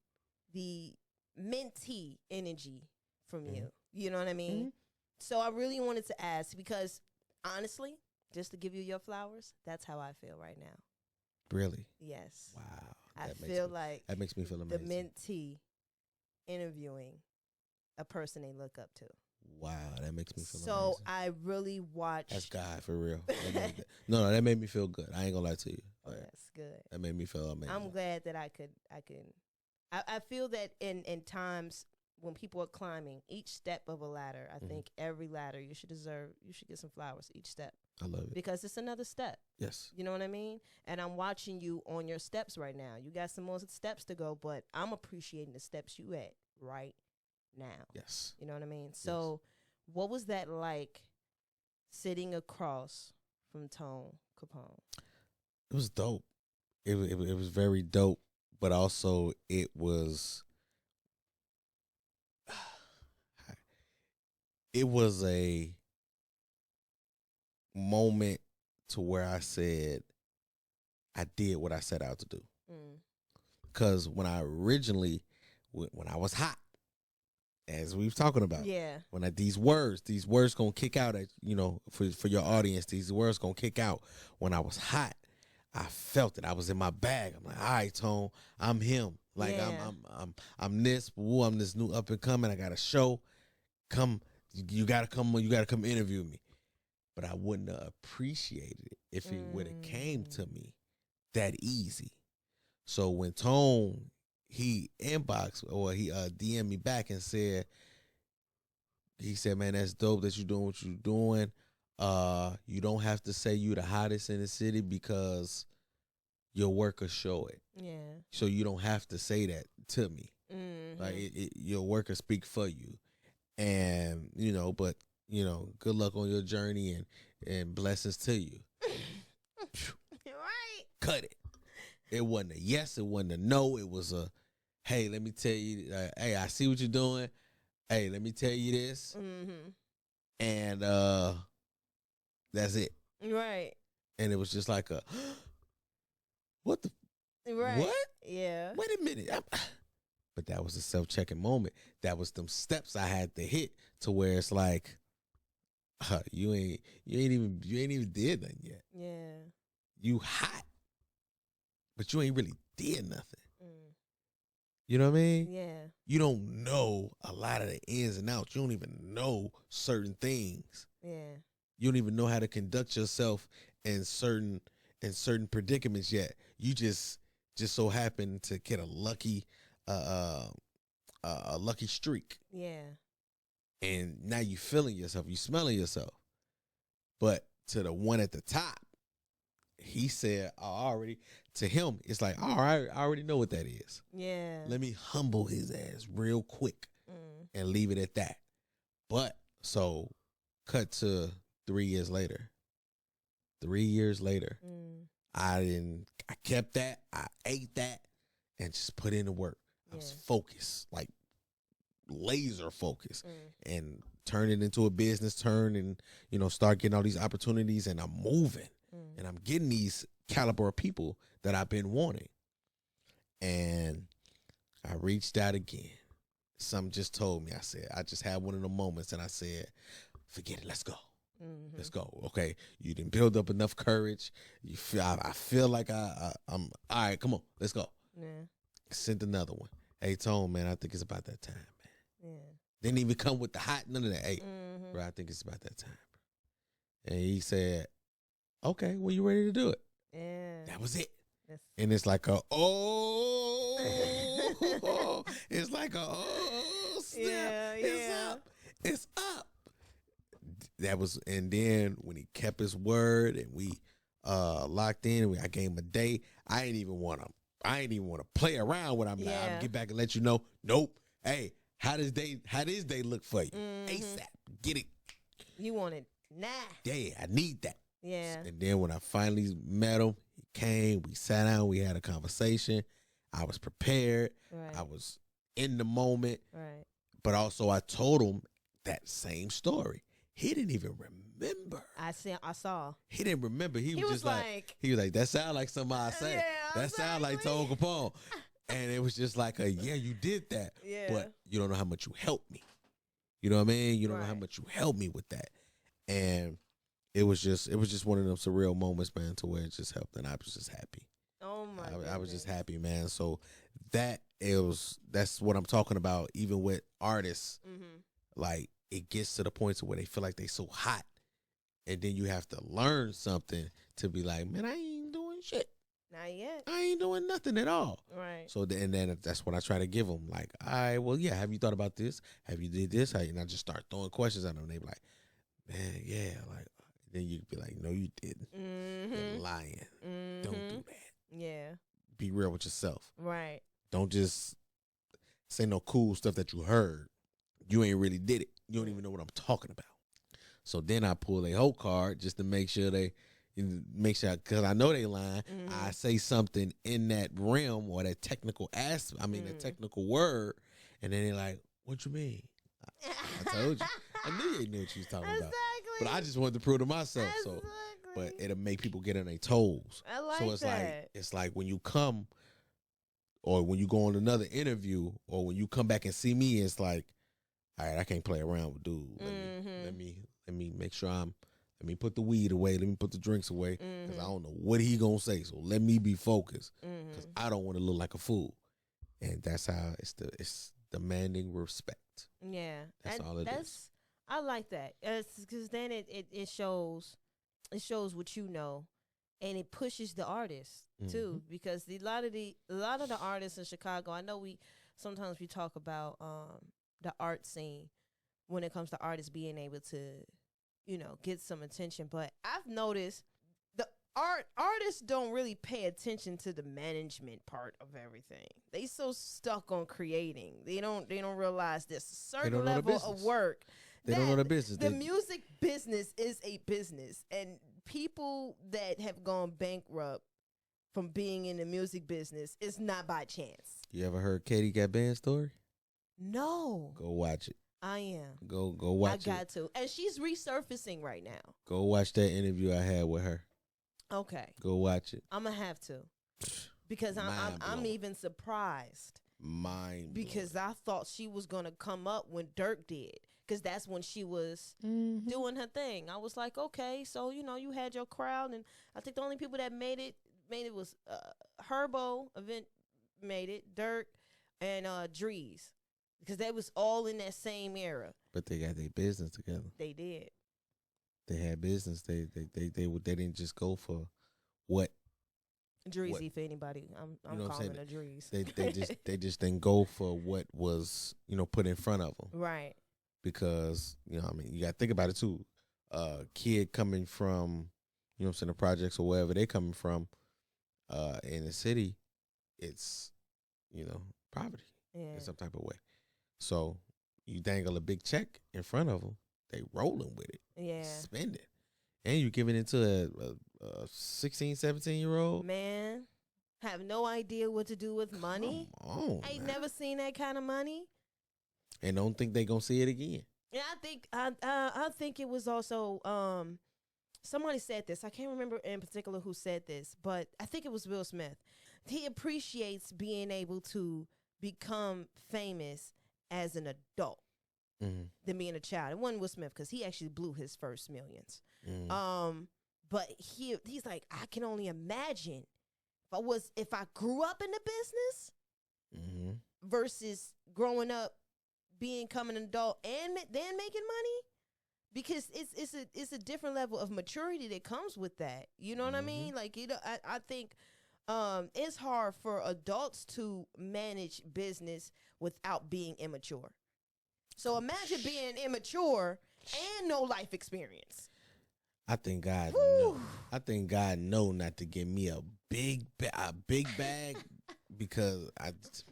mentee energy from you. You know what I mean? So I really wanted to ask because honestly, just to give you your flowers, that's how I feel right now. Really? Yes. Wow. I feel like that makes me feel amazing. The mentee interviewing a person they look up to. Wow, that makes me feel amazing. So I really watched. That's God for real. That made me feel good. I ain't gonna lie to you. Oh, that's good. That made me feel amazing. I'm glad that I feel that in times when people are climbing each step of a ladder, I think every ladder you should get some flowers each step. I love it. Because it's another step. Yes. You know what I mean? And I'm watching you on your steps right now. You got some more steps to go, but I'm appreciating the steps you at right now. Yes. You know what I mean? So what was that like sitting across from Tone Capone? It was dope. It was very dope, but also it was a moment to where I said I did what I set out to do. Because when I was hot, as we was talking about, when these words gonna kick out at for your audience, these words gonna kick out. When I was hot, I felt it. I was in my bag. I'm like, all right, Tone, I'm him. Like I'm this. Woo, I'm this new up and coming. I got a show. You gotta come interview me. But I wouldn't have appreciated it if it would have came to me that easy. So when Tone, he inboxed or he DM'd me back and said, man, that's dope that you're doing what you're doing. You don't have to say you the hottest in the city because your work will show it. Yeah. So you don't have to say that to me. Like your work will speak for you. And, but, good luck on your journey and blessings to you. Right. Cut it. It wasn't a yes. It wasn't a no. It was a, hey, let me tell you, hey, I see what you're doing. Hey, let me tell you this. Mm-hmm. And that's it. Right. And it was just like a, what the, Right. what? Yeah. Wait a minute. But that was a self-checking moment. That was them steps I had to hit to where it's like, you ain't even did nothing yet. Yeah. You hot, but you ain't really did nothing. Mm. You know what I mean? Yeah. You don't know a lot of the ins and outs. You don't even know certain things. Yeah. You don't even know how to conduct yourself in certain predicaments yet. You just so happen to get a lucky streak. Yeah. And now you feeling yourself, you smelling yourself. But to the one at the top, he said, to him, it's like, all right, I already know what that is. Yeah. Let me humble his ass real quick and leave it at that. But so cut to 3 years later. 3 years later, I kept that, I ate that, and just put in the work. I was focused, like laser focused, and turn it into a business and, start getting all these opportunities, and I'm moving and I'm getting these caliber of people that I've been wanting. And I reached out again. Something just told me, I just had one of the moments and I said, forget it, let's go. Mm-hmm. Let's go. Okay. You didn't build up enough courage. I feel like I'm all right, come on, let's go. Yeah. Sent another one. Hey, Tone, man, I think it's about that time, man. Yeah. Didn't even come with the hot, none of that. Hey, bro, I think it's about that time, bro. And he said, okay, well, you ready to do it? Yeah. That was it. And it's like it's like snap. Yeah, it's up. It's up. That was, and then when he kept his word and we locked in, I gave him a day. I ain't even want to play around with him. Yeah. I'll get back and let you know. Nope. Hey, how does day look for you? ASAP. Get it. You want it now. Yeah, I need that. Yeah. And then when I finally met him, he came, we sat down, we had a conversation. I was prepared. Right. I was in the moment. Right. But also I told him that same story. He didn't even remember. I saw. He didn't remember. He was just like, that sound like somebody I said. Yeah, that sound like Tone Capone. And it was just like yeah, you did that. Yeah. But you don't know how much you helped me. You know what I mean? You don't know how much you helped me with that. And it was just one of them surreal moments, man, to where it just helped, and I was just happy. Oh my God. I was just happy, man. So that's what I'm talking about. Even with artists, like it gets to the point to where they feel like they so hot, and then you have to learn something to be like, man, I ain't doing shit. Not yet. I ain't doing nothing at all. Right. So then that's what I try to give them. Like, all right, well, yeah, have you thought about this? Have you did this? And I just start throwing questions at them. They be like, man, yeah, like. Then you'd be like, no, you didn't. You're lying. Don't do that. Yeah. Be real with yourself. Right. Don't just say no cool stuff that you heard. You ain't really did it. You don't even know what I'm talking about. So then I pull a whole card just to make sure because I know they lying. I say something in that realm or that technical the technical word, and then they're like, what you mean? I told you. I knew you knew what you was talking about. But I just wanted to prove to myself. Exactly. But it'll make people get on their toes. I like so it's like when you come or when you go on another interview or when you come back and see me, it's like, all right, I can't play around with dude. Let me make sure let me put the weed away. Let me put the drinks away. Because I don't know what he gonna say. So let me be focused. Because I don't want to look like a fool. And that's how it's demanding respect. Yeah. That's all it is. I like that. Because then it shows what you know, and it pushes the artist too. Because a lot of the artists in Chicago, I know sometimes we talk about the art scene when it comes to artists being able to, get some attention. But I've noticed the artists don't really pay attention to the management part of everything. They so stuck on creating. They don't realize there's a certain level of work. They don't know the business. The music business is a business, and people that have gone bankrupt from being in the music business is not by chance. You ever heard Katie Got Band story? No. Go watch it. I am. Go watch it. I got to. And she's resurfacing right now. Go watch that interview I had with her. Okay. Go watch it. I'm going to have to. Because I'm even surprised. Because I thought she was going to come up when Dirk did. Because that's when she was doing her thing. I was like, okay, so, you know, you had your crowd. And I think the only people that made it was Herbo event made it, Dirk, and Drees. Because they was all in that same era. But they got their business together. They did. They had business. They didn't just go for what. Dreezy for anybody. I'm calling her Drees. They just didn't go for what was, you know, put in front of them. Right. Because, you know, I mean, you got to think about it too. Kid coming from, you know what I'm saying, the projects or wherever they coming from, in the city, it's, you know, poverty in some type of way. So you dangle a big check in front of them, they rolling with it. Yeah. Spend it. And you giving it to a 16, 17-year-old. Man, have no idea what to do with money. Come on, I ain't never seen that kind of money. And don't think they gonna see it again. Yeah, I think it was also somebody said this. I can't remember in particular who said this, but I think it was Will Smith. He appreciates being able to become famous as an adult than being a child. It wasn't Will Smith because he actually blew his first millions. But he's like, I can only imagine if I grew up in the business versus growing up becoming an adult and then making money, because it's a different level of maturity that comes with that. You know what I mean? Like, you know, I think it's hard for adults to manage business without being immature. So imagine being immature and no life experience. I think God know not to give me a big bag because it's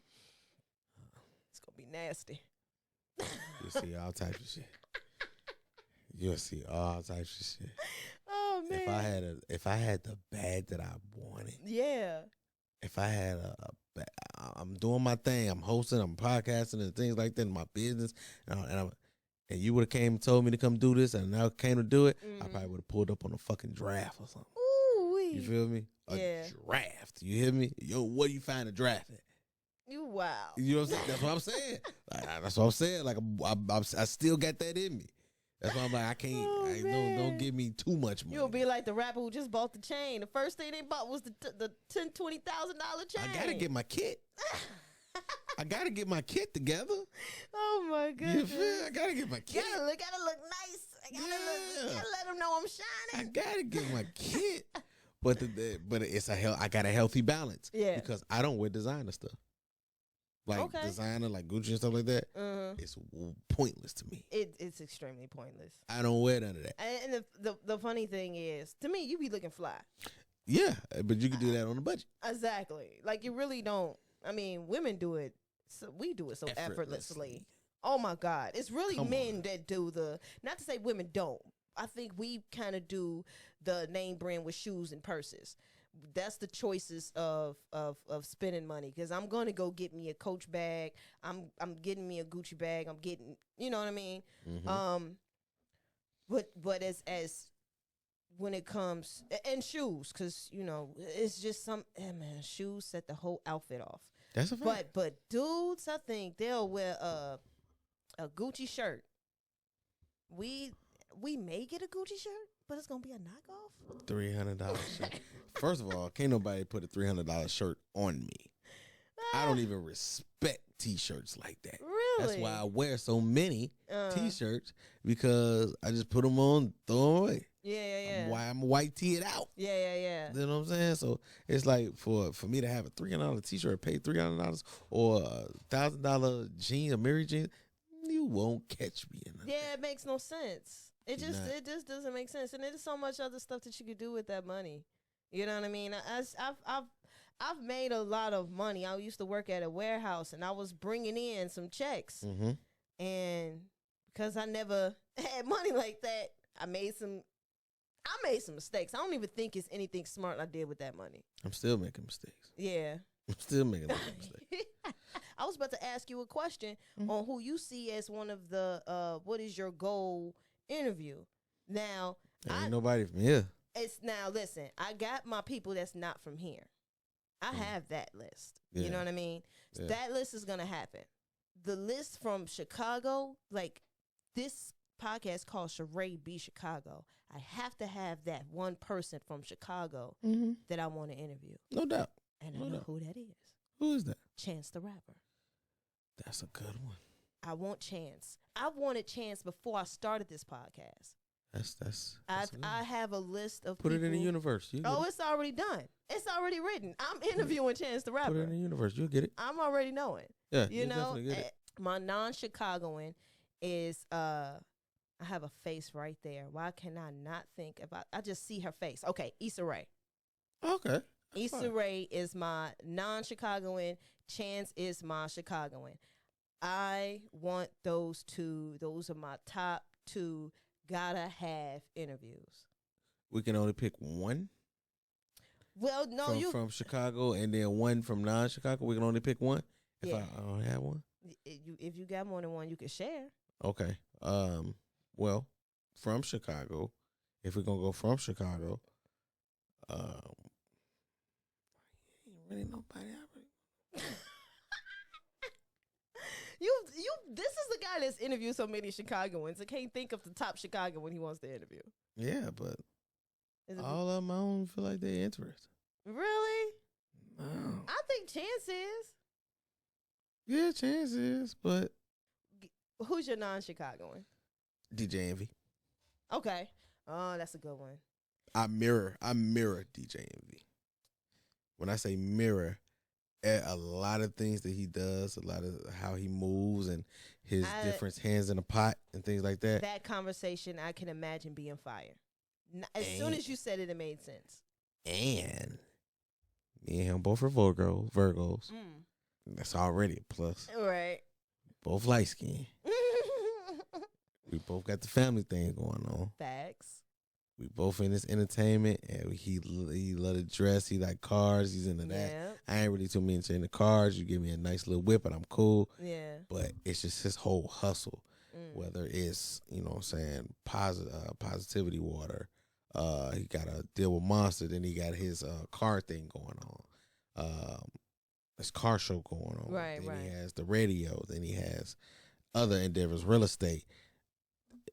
gonna be nasty. You'll see all types of shit. You'll see all types of shit. Oh man! If I had the bag that I wanted, yeah. If I had I'm doing my thing. I'm hosting. I'm podcasting and things like that in my business. And you would have came and told me to come do this, and I came to do it. I probably would have pulled up on a fucking draft or something. Ooh-wee. You feel me? A draft. You hear me? Yo, what do you find a draft at? You wow. You know what I'm saying? That's what I'm saying. That's what I'm saying. Like I still got that in me. That's why I'm like, I can't. Don't give me too much money. You'll be like the rapper who just bought the chain. The first thing they bought was the $10,000-$20,000 chain. I gotta get my kit. I gotta get my kit together. Oh my goodness! You feel? I gotta get my kit. Gotta look nice. Gotta let them know I'm shining. I gotta get my kit, but I got a healthy balance. Yeah, because I don't wear designer stuff. Like designer, like Gucci and stuff like that, it's pointless to me. It's extremely pointless. I don't wear none of that. And the funny thing is, to me, you be looking fly. Yeah, but you can do that on a budget. Exactly. Like, you really don't. I mean, women do it. So we do it so effortlessly. Oh my God, it's really men that do not to say women don't. I think we kind of do the name brand with shoes and purses. That's the choices of spending money, because I'm going to go get me a Coach bag. I'm getting me a Gucci bag. I'm getting, you know what I mean? But as when it comes, and shoes, because, you know, it's just man, shoes set the whole outfit off. That's a fact. But dudes, I think they'll wear a Gucci shirt. We may get a Gucci shirt, but it's gonna be a knockoff. $300 shirt. First of all, can't nobody put a $300 shirt on me. I don't even respect T-shirts like that. Really? That's why I wear so many T-shirts, because I just put them on, throw them away. Yeah. Why I'm white tee it out. Yeah. You know what I'm saying? So it's like for me to have a $300 T-shirt, pay $300, or a $1,000 jeans, a Mary jeans, you won't catch me in that. Yeah, it makes no sense. It just doesn't make sense, and there's so much other stuff that you could do with that money. You know what I mean? I've made a lot of money. I used to work at a warehouse, and I was bringing in some checks, and because I never had money like that, I I made some mistakes. I don't even think it's anything smart I did with that money. I'm still making mistakes. Yeah. I'm still making mistakes. I was about to ask you a question on who you see as one of the what is your goal interview. Now, Ain't nobody from here. It's now listen, I got my people that's not from here. I have that list. Yeah. You know what I mean? Yeah. That list is gonna happen. The list from Chicago, like this podcast called CharaeBChicago. I have to have that one person from Chicago that I want to interview. No doubt. And I know who that is. Who is that? Chance the Rapper. That's a good one. I want Chance. I wanted Chance before I started this podcast. That's I have a list of put people. it in the universe. It's already done. It's already written. I'm interviewing Chance the Rapper. Put it in the universe. You'll get it. I'm already knowing. Yeah, you know, definitely get it. My non-Chicagoan is I have a face right there. Why can I not think about? I just see her face. Okay, Issa Rae. Okay. Issa Rae is my non-Chicagoan. Chance is my Chicagoan. I want those two. Those are my top two. Gotta have interviews. We can only pick one. Well, no, from Chicago, and then one from non-Chicago. We can only pick one. If I only have one. If you got more than one, you can share. Okay. Well, from Chicago, if we're gonna go from Chicago, ain't really nobody. This is the guy that's interviewed so many Chicagoans. I can't think of the top Chicagoan he wants to interview. Yeah, but all of them, I don't feel like they're interested. Really? No. I think Chance is. Yeah, Chance is, but who's your non-Chicagoan? DJ Envy. Okay. Oh, that's a good one. I mirror DJ Envy. When I say mirror, a lot of things that he does, a lot of how he moves and his different hands in the pot and things like that. That conversation, I can imagine being fire. As soon as you said it, it made sense. And me and him both are Virgos. That's already a plus. Right. Both light skinned. We both got the family thing going on. Facts. We both in this entertainment, and he love to dress. He like cars. He's into that. Yeah. I ain't really too much into cars. You give me a nice little whip, and I'm cool. Yeah. But it's just his whole hustle, whether it's, you know what I'm saying, positivity water. He got to deal with Monster. Then he got his car thing going on. His car show going on. Right, then right. he has the radio. Then he has other endeavors, real estate.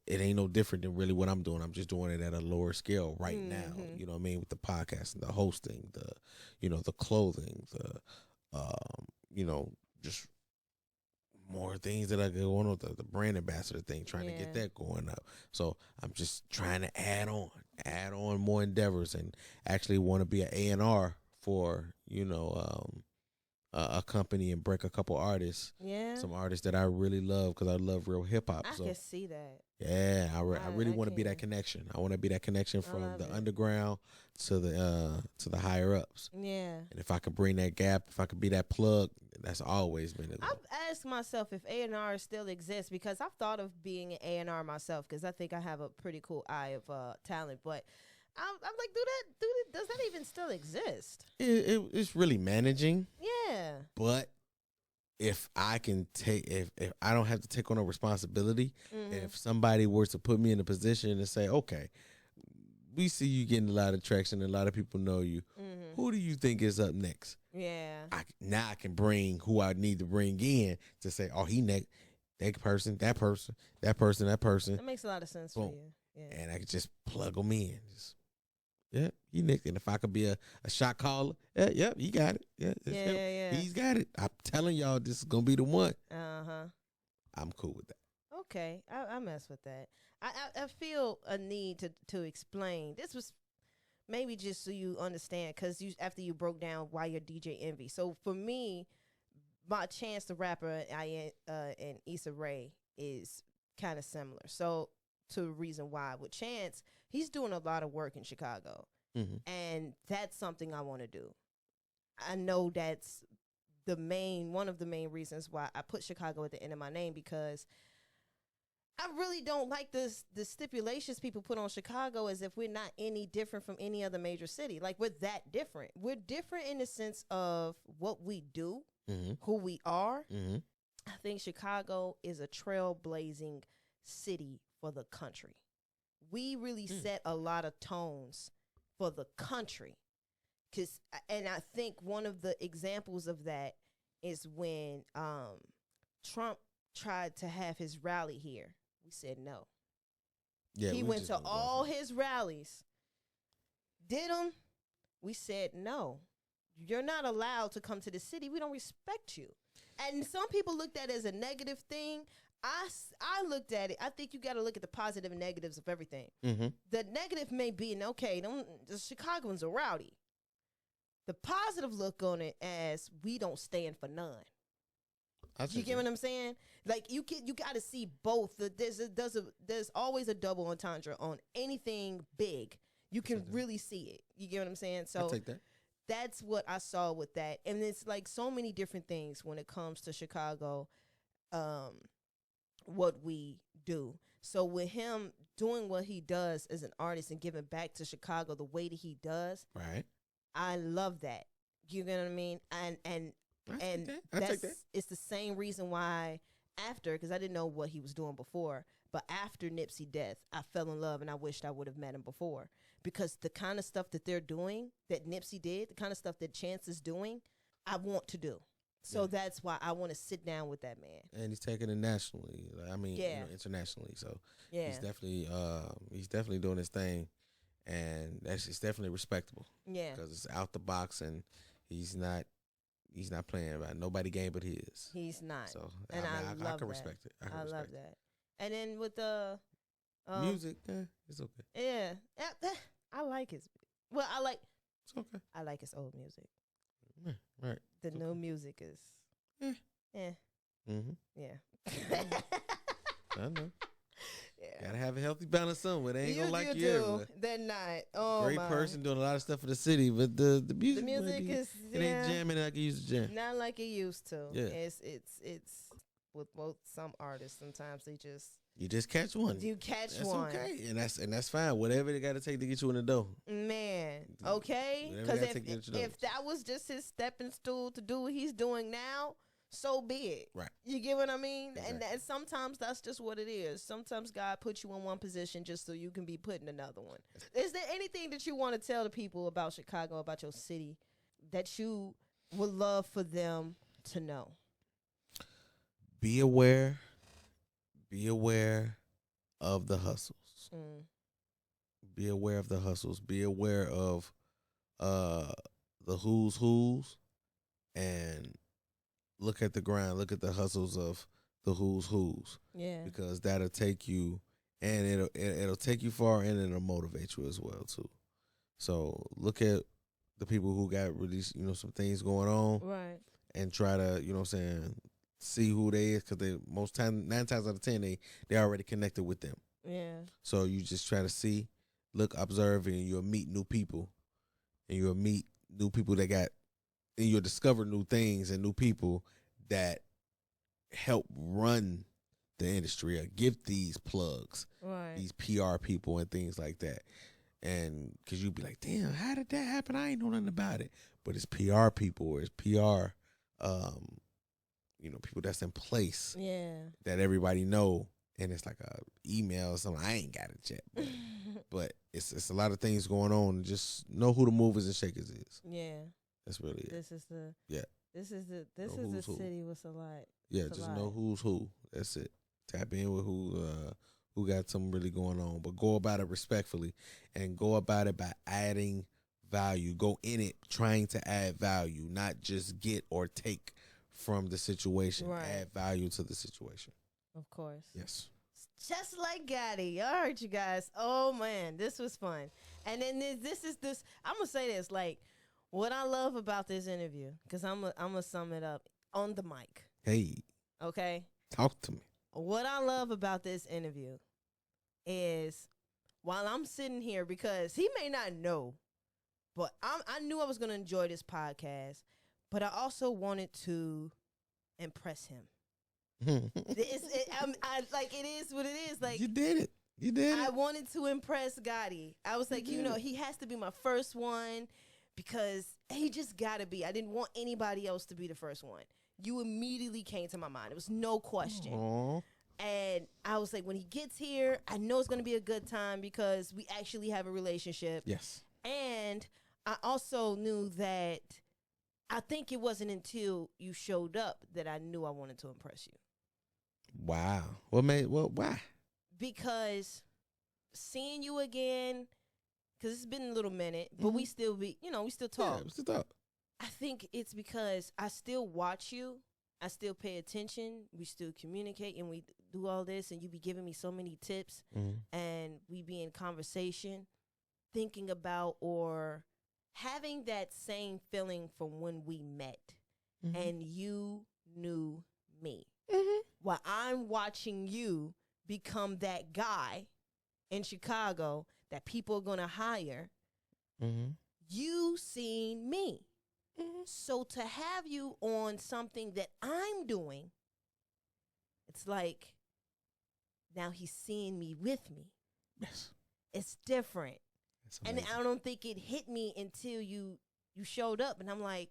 It ain't no different than really what I'm doing. I'm just doing it at a lower scale right now. You know what I mean? With the podcast and the hosting, the clothing, just more things that I go on with the brand ambassador thing, trying to get that going up. So I'm just trying to add on more endeavors, and actually want to be an A&R for, a company and break a couple artists. Yeah. Some artists that I really love, because I love real hip hop. I can see that. Yeah, I really want to be that connection. I want to be that connection from the underground to the higher ups. Yeah. And if I could bring that gap, if I could be that plug, that's always been it. I've asked myself if A&R still exists, because I've thought of being an A&R myself, because I think I have a pretty cool eye of talent. But I'm like, does that even still exist? It's really managing. Yeah. But if I can if I don't have to take on a responsibility, if somebody were to put me in a position and say, okay, we see you getting a lot of traction, and a lot of people know you. Who do you think is up next? Yeah. Now I can bring who I need to bring in to say, oh, he next. That person. That makes a lot of sense for you. Yeah. And I can just plug them in. He next. And if I could be a shot caller, he got it. Yeah. He's got it. I'm telling y'all, this is gonna be the one. I'm cool with that. Okay, I mess with that. I feel a need to explain. This was maybe just so you understand, because after you broke down why you're DJ Envy. So for me, my Chance the Rapper and Issa Rae is kind of similar. So to the reason why with Chance, he's doing a lot of work in Chicago, and that's something I want to do. I know that's one of the main reasons why I put Chicago at the end of my name, because I really don't like the stipulations people put on Chicago as if we're not any different from any other major city. Like, we're that different. We're different in the sense of what we do, who we are. I think Chicago is a trailblazing city for the country. We really set a lot of tones for the country. And I think one of the examples of that is when Trump tried to have his rally here. We said no. Yeah, he went to all his rallies. Did them? We said no. You're not allowed to come to the city. We don't respect you. And some people looked at it as a negative thing. I looked at it. I think you got to look at the positive and negatives of everything. The negative may be, okay, the Chicagoans are rowdy. The positive look on it as we don't stand for none. You get what I'm saying? Like, you got to see both. There's always a double entendre on anything big. You can really see it. You get what I'm saying? So I take that. That's what I saw with that. And it's like so many different things when it comes to Chicago, what we do. So with him doing what he does as an artist and giving back to Chicago the way that he does, right? I love that. You get what I mean? And it's the same reason why because I didn't know what he was doing before, but after Nipsey death, I fell in love and I wished I would have met him before, because the kind of stuff that they're doing, that Nipsey did, the kind of stuff that Chance is doing, I want to do. So that's why I want to sit down with that man. And he's taking it nationally. I mean, internationally. So he's definitely doing his thing, and it's definitely respectable. Yeah, because it's out the box, and he's not playing about nobody game but his. He's not. So and I can respect it. I love that. And then with the music, it's okay. Yeah, I like his. Well, it's okay. I like his old music. Right. The new music is. Yeah. I know. Yeah. Gotta have a healthy balance somewhere. They ain't gonna like you everywhere. They're not. Oh, great person doing a lot of stuff for the city, but the music is it ain't jamming like it used to jam. Not like it used to. Yeah. It's with both some artists. Sometimes you just catch one. You catch that's one. Okay, and that's fine. Whatever they got to take to get you in the door. Man, okay. Because if that was just his stepping stool to do what he's doing now, so be it. Right. You get what I mean? Exactly. And sometimes that's just what it is. Sometimes God puts you in one position just so you can be put in another one. Is there anything that you want to tell the people about Chicago, about your city, that you would love for them to know? Be aware. Be aware of the hustles. Be aware of the hustles. Be aware of the who's, and look at the grind. Look at the hustles of the who's. Yeah. Because that'll take you, and it'll take you far, and it'll motivate you as well too. So look at the people who got really, some things going on, right? And try to, see who they is, because they 9 times out of 10 they already connected with them. Yeah. So you just try to see, look, observe, and you'll meet new people, and you'll meet new people and you'll discover new things and new people that help run the industry or give these plugs, right? These PR people and things like that. And because you'd be like, damn, how did that happen? I ain't know nothing about it. But it's PR people, or it's PR, people that's in place, that everybody know, and it's like a email or something. I ain't got it yet, but it's a lot of things going on. Just know who the movers and shakers is. Yeah, that's really it. This is the city with a lot. Yeah, just know who's who. That's it. Tap in with who got something really going on, but go about it respectfully, and go about it by adding value. Go in it trying to add value, not just get or take from the situation. Right. Add value to the situation. Of course. Yes. Just like Gotti. All right, you guys. Oh man, this was fun. And then this. I'm gonna say this. Like, what I love about this interview, because I'm gonna sum it up on the mic. Hey. Okay. Talk to me. What I love about this interview is, while I'm sitting here, because he may not know, but I knew I was gonna enjoy this podcast, but I also wanted to impress him. It is what it is. Like you did it. You did I it. wanted to impress Gotti. I was like, he has to be my first one because he just got to be. I didn't want anybody else to be the first one. You immediately came to my mind. It was no question. Aww. And I was like, when he gets here, I know it's going to be a good time because we actually have a relationship. Yes. And I also knew that I think it wasn't until you showed up that I knew I wanted to impress you. Wow. Why? Because seeing you again, because it's been a little minute, but we still we still talk. Yeah, we still talk. I think it's because I still watch you. I still pay attention. We still communicate and we do all this and you be giving me so many tips and we be in conversation thinking about or having that same feeling from when we met and you knew me. While I'm watching you become that guy in Chicago that people are going to hire, you seen me. So to have you on something that I'm doing, it's like now he's seeing me with me. Yes. It's different. And amazing. I don't think it hit me until you showed up and I'm like,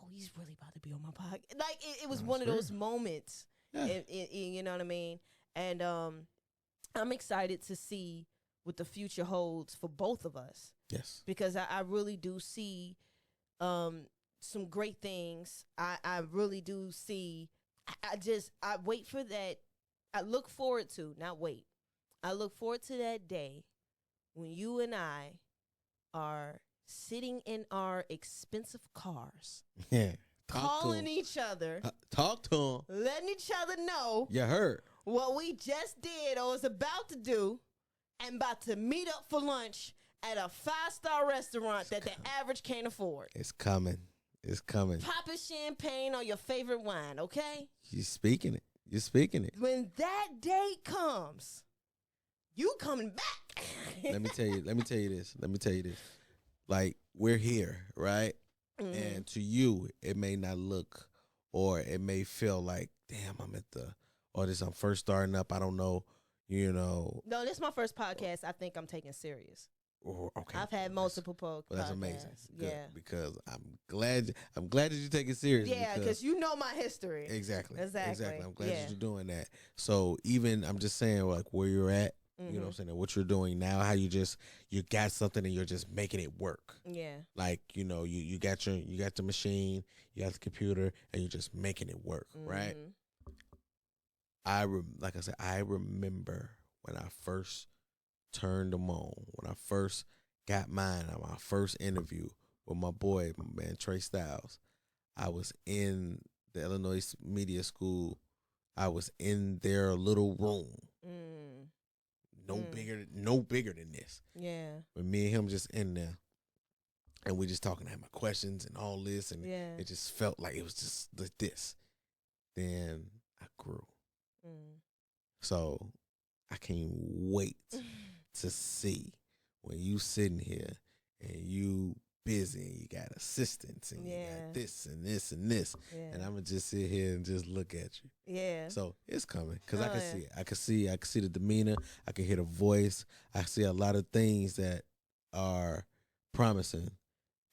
oh, he's really about to be on my podcast. Like it was one of those moments. Yeah. You know what I mean? And I'm excited to see what the future holds for both of us. Yes. Because I really do see some great things. I really do see. I wait for that. I look forward to, not wait. I look forward to that day when you and I are sitting in our expensive cars. Yeah. Calling each other. Talk to him. Letting each other know. You heard. What we just did or was about to do and about to meet up for lunch at a 5-star restaurant that the average can't afford. It's coming. It's coming. Popping champagne on your favorite wine, okay? You're speaking it. You're speaking it. When that day comes, you coming back. Let me tell you this. Like, we're here, right? And to you, it may not look or it may feel like, damn, I'm first starting up. I don't know, No, this is my first podcast I think I'm taking serious. Okay. I've had multiple podcasts. Well, that's amazing. Good, yeah. because I'm glad that you take it serious. Yeah, because you know my history. Exactly. Exactly. I'm glad that you're doing that. So even I'm just saying, like, where you're at, you know what I'm saying, and what you're doing now, how you got something and you're just making it work. Yeah. Like, you got the machine, you got the computer, and you're just making it work, right? Like I said, I remember when I first turned them on, when I first got mine on my first interview with my boy, my man Trey Styles. I was in the Illinois Media School. I was in their little room. No bigger than this. Yeah. But me and him just in there. And we just talking, I had my questions and all this. And it just felt like it was just like this. Then I grew. So I can't wait to see when you sitting here and you busy and you got assistants and you got this and this and this. Yeah. And I'm going to just sit here and just look at you. Yeah. So it's coming because I can see it. I can see the demeanor. I can hear the voice. I see a lot of things that are promising,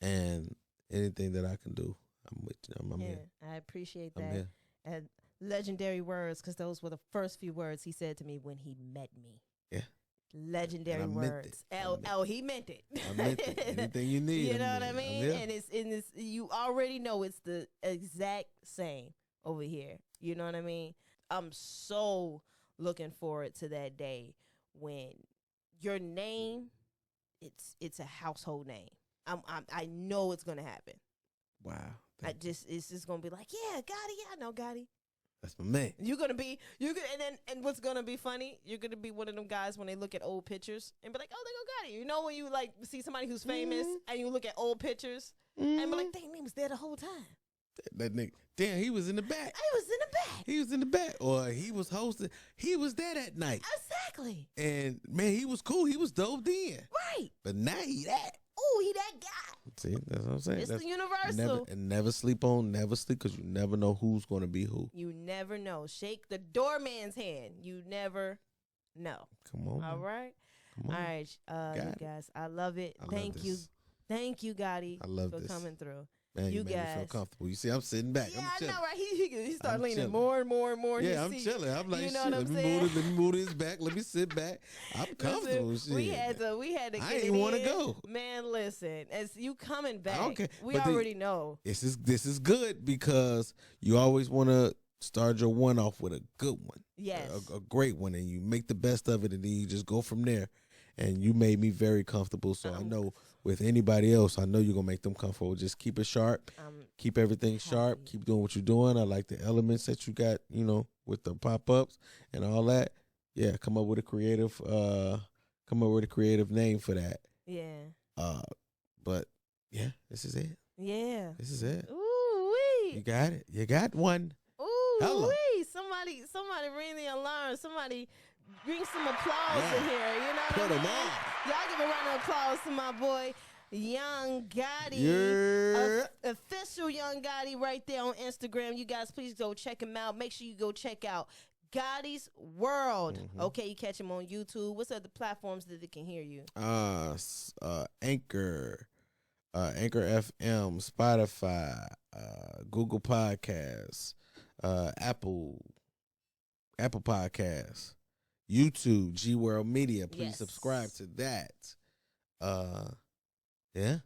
and anything that I can do, I'm with you. I'm here. I appreciate I'm that. here. And legendary words, because those were the first few words he said to me when he met me. Yeah. Legendary words. He meant it. I meant it. Anything you need. You know what I mean? And it's you already know it's the exact same over here. You know what I mean? I'm so looking forward to that day when your name, it's a household name. I know it's gonna happen. Wow. It's just gonna be like, yeah, Gotti, I know Gotti. That's my man. And what's gonna be funny? You're gonna be one of them guys when they look at old pictures and be like, oh, they go Gotti. You know when you like see somebody who's famous and you look at old pictures and be like, dang, he was there the whole time. That nigga, damn, he was in the back. He was in the back. Or he was hosting. He was there that night. Exactly. And man, he was cool. He was dove in. Right. But now he that. Oh, he that guy. See, that's what I'm saying. It's That's the universal. Never sleep, because you never know who's going to be who. You never know. Shake the doorman's hand. You never know. Come on. All right. Come on. All right, you guys. I love it. Thank you. Thank you, Gotti, for coming through. Man, you made guys me feel comfortable. You see, I'm sitting back. Yeah, I'm chilling. I know, right? He started leaning chilling. more and more and more. Yeah, I'm chilling. I'm like, you know shit, what I'm let me move this back. Let me sit back. I'm comfortable. Listen, we had to get I ain't want to go. Man, listen, as you coming back, Okay, we already know. This is good because you always want to start your one off with a good one. Yes. A great one, and you make the best of it, and then you just go from there. And you made me very comfortable, so I know with anybody else, I know you're going to make them comfortable. Just keep it sharp. Keep everything sharp. Keep doing what you're doing. I like the elements that you got, with the pop-ups and all that. Yeah, come up with a creative name for that. Yeah. But yeah, this is it. Yeah. This is it. Ooh-wee. You got it. You got one. Ooh-wee. Somebody ring the alarm. Somebody bring some applause in here. You know what Put I them mean? on. Y'all give a round of applause to my boy, Young Gotti. Yeah. Official Young Gotti right there on Instagram. You guys, please go check him out. Make sure you go check out Gotti's World. Mm-hmm. Okay, you catch him on YouTube. What's other platforms that they can hear you? Anchor FM, Spotify, Google Podcasts, Apple Podcasts, YouTube, G World Media. Please subscribe to that. Yeah.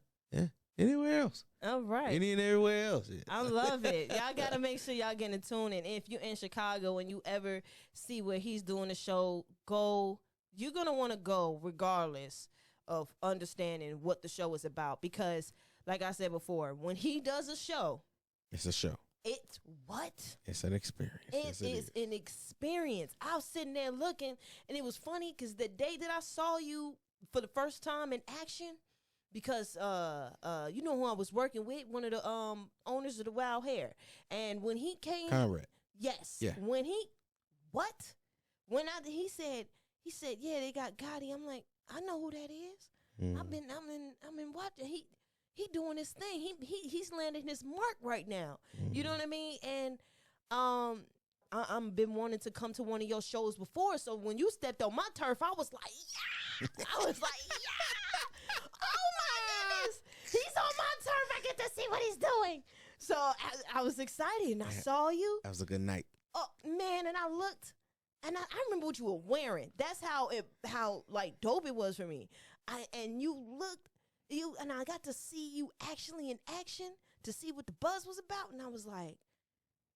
Anywhere else? All right. Any and everywhere else. Yeah. I love it. Y'all got to make sure y'all get in tune. And if you're in Chicago and you ever see where he's doing the show, go. You're going to want to go regardless of understanding what the show is about. Because, like I said before, when he does a show. It's a show. It's what? It's an experience. It is an experience. I was sitting there looking, and it was funny because the day that I saw you for the first time in action, because you know who I was working with, one of the owners of the Wild Hair, and when he came, Conrad. Yes. Yeah. When he said, yeah, they got Gotti. I'm like, I know who that is. I'm in watching. He doing his thing. He's landing his mark right now. You know what I mean? And I've been wanting to come to one of your shows before. So when you stepped on my turf, I was like, yeah. Oh my goodness. He's on my turf. I get to see what he's doing. So I was excited, and I saw you. That was a good night. Oh man, and I looked, and I remember what you were wearing. That's how like dope it was for me. And you looked. And I got to see you actually in action to see what the buzz was about. And I was like,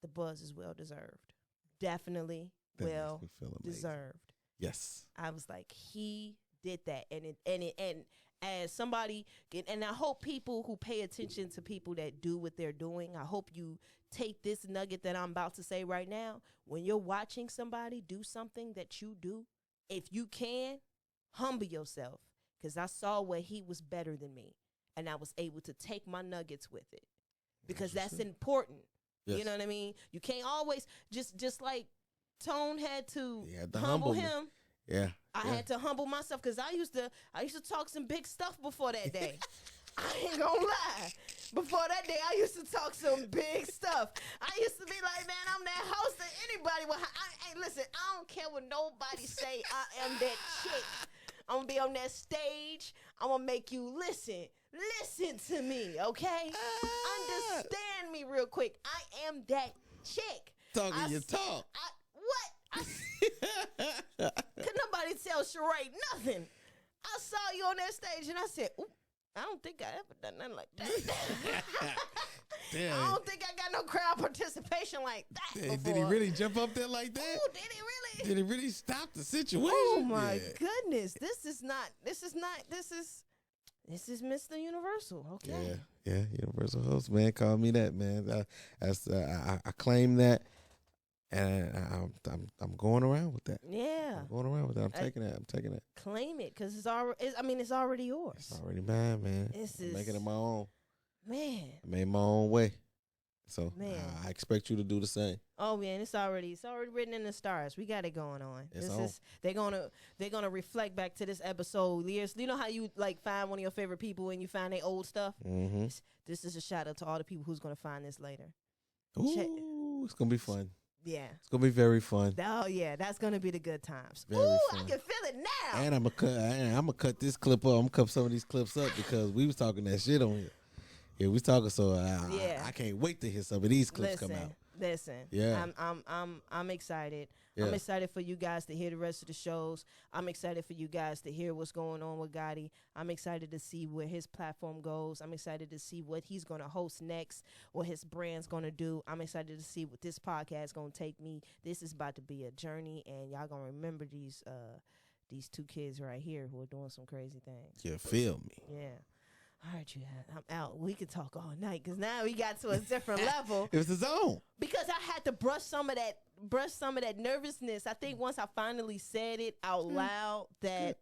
the buzz is well deserved. Definitely well deserved. Yes. I was like, he did that. And as somebody, and I hope people who pay attention to people that do what they're doing, I hope you take this nugget that I'm about to say right now. When you're watching somebody do something that you do, if you can, humble yourself. Because I saw where he was better than me, and I was able to take my nuggets with it, because that's important. Yes. You know what I mean? You can't always just like Tone had to humble him. Yeah, I had to humble myself, because I used to talk some big stuff before that day. I ain't gonna lie. Before that day, I used to talk some big stuff. I used to be like, man, I'm that host that anybody. Hey, listen, I don't care what nobody say. I am that chick. I'm going to be on that stage. I'm going to make you listen. Listen to me, okay? Understand me real quick. I am that chick. Talking your talk. What? Could nobody tell Charae nothing. I saw you on that stage, and I said, ooh, I don't think I ever done nothing like that. Damn. I don't think I got no crowd participation like that before. Did he really jump up there like that? Ooh, did he really? Did he really stop the situation? Oh my goodness. This is Mr. Universal. Okay. Yeah, Universal host, man. Call me that, man. I claim that, and I'm going around with that. Yeah. I'm going around with that. I'm taking that. Claim it, because it's already yours. It's already mine, man. I'm making it my own. Man. I made my own way. So Man. I expect you to do the same. Oh man, it's already written in the stars. We got it going on. It's They're gonna reflect back to this episode years. You know how you like find one of your favorite people and you find their old stuff? Mm-hmm. This is a shout out to all the people who's gonna find this later. Ooh, it's gonna be fun. Yeah. It's gonna be very fun. Oh yeah, that's gonna be the good times. Very Ooh, fun. I can feel it now. And I'm gonna cut this clip up. I'm gonna cut some of these clips up because we was talking that shit on here. Yeah, we was talking, so I can't wait to hear some of these clips come out. Listen. Yeah. I'm excited. Yeah. I'm excited for you guys to hear the rest of the shows. I'm excited for you guys to hear what's going on with Gotti. I'm excited to see where his platform goes. I'm excited to see what he's going to host next, what his brand's going to do. I'm excited to see what this podcast is going to take me. This is about to be a journey, and y'all going to remember these two kids right here who are doing some crazy things. You feel me? Yeah. All right, I'm out. We could talk all night because now we got to a different level. It was the zone. Because I had to brush some of that nervousness. I think once I finally said it out loud that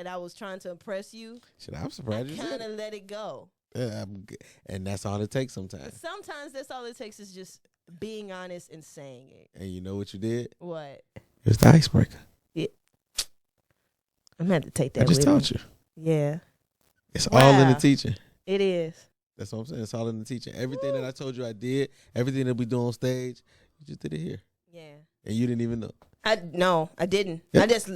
I was trying to impress you. Shit, I'm surprised you said kind of let it go. Yeah, and that's all it takes sometimes. Sometimes that's all it takes is just being honest and saying it. And you know what you did? What? It was the icebreaker. Yeah. I'm going to have to take that I just with taught me. you. Yeah. It's all in the teaching. It is. That's what I'm saying. It's all in the teaching. Everything that I told you I did, everything that we do on stage, you just did it here. Yeah. And you didn't even know. No, I didn't. Yep. I just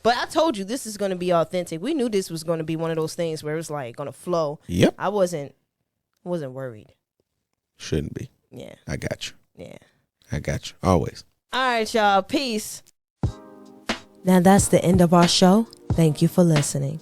but I told you this is going to be authentic. We knew this was going to be one of those things where it's like going to flow. Yep. I wasn't worried. Shouldn't be. Yeah. I got you. Yeah. I got you. Always. All right, y'all. Peace. Now that's the end of our show. Thank you for listening.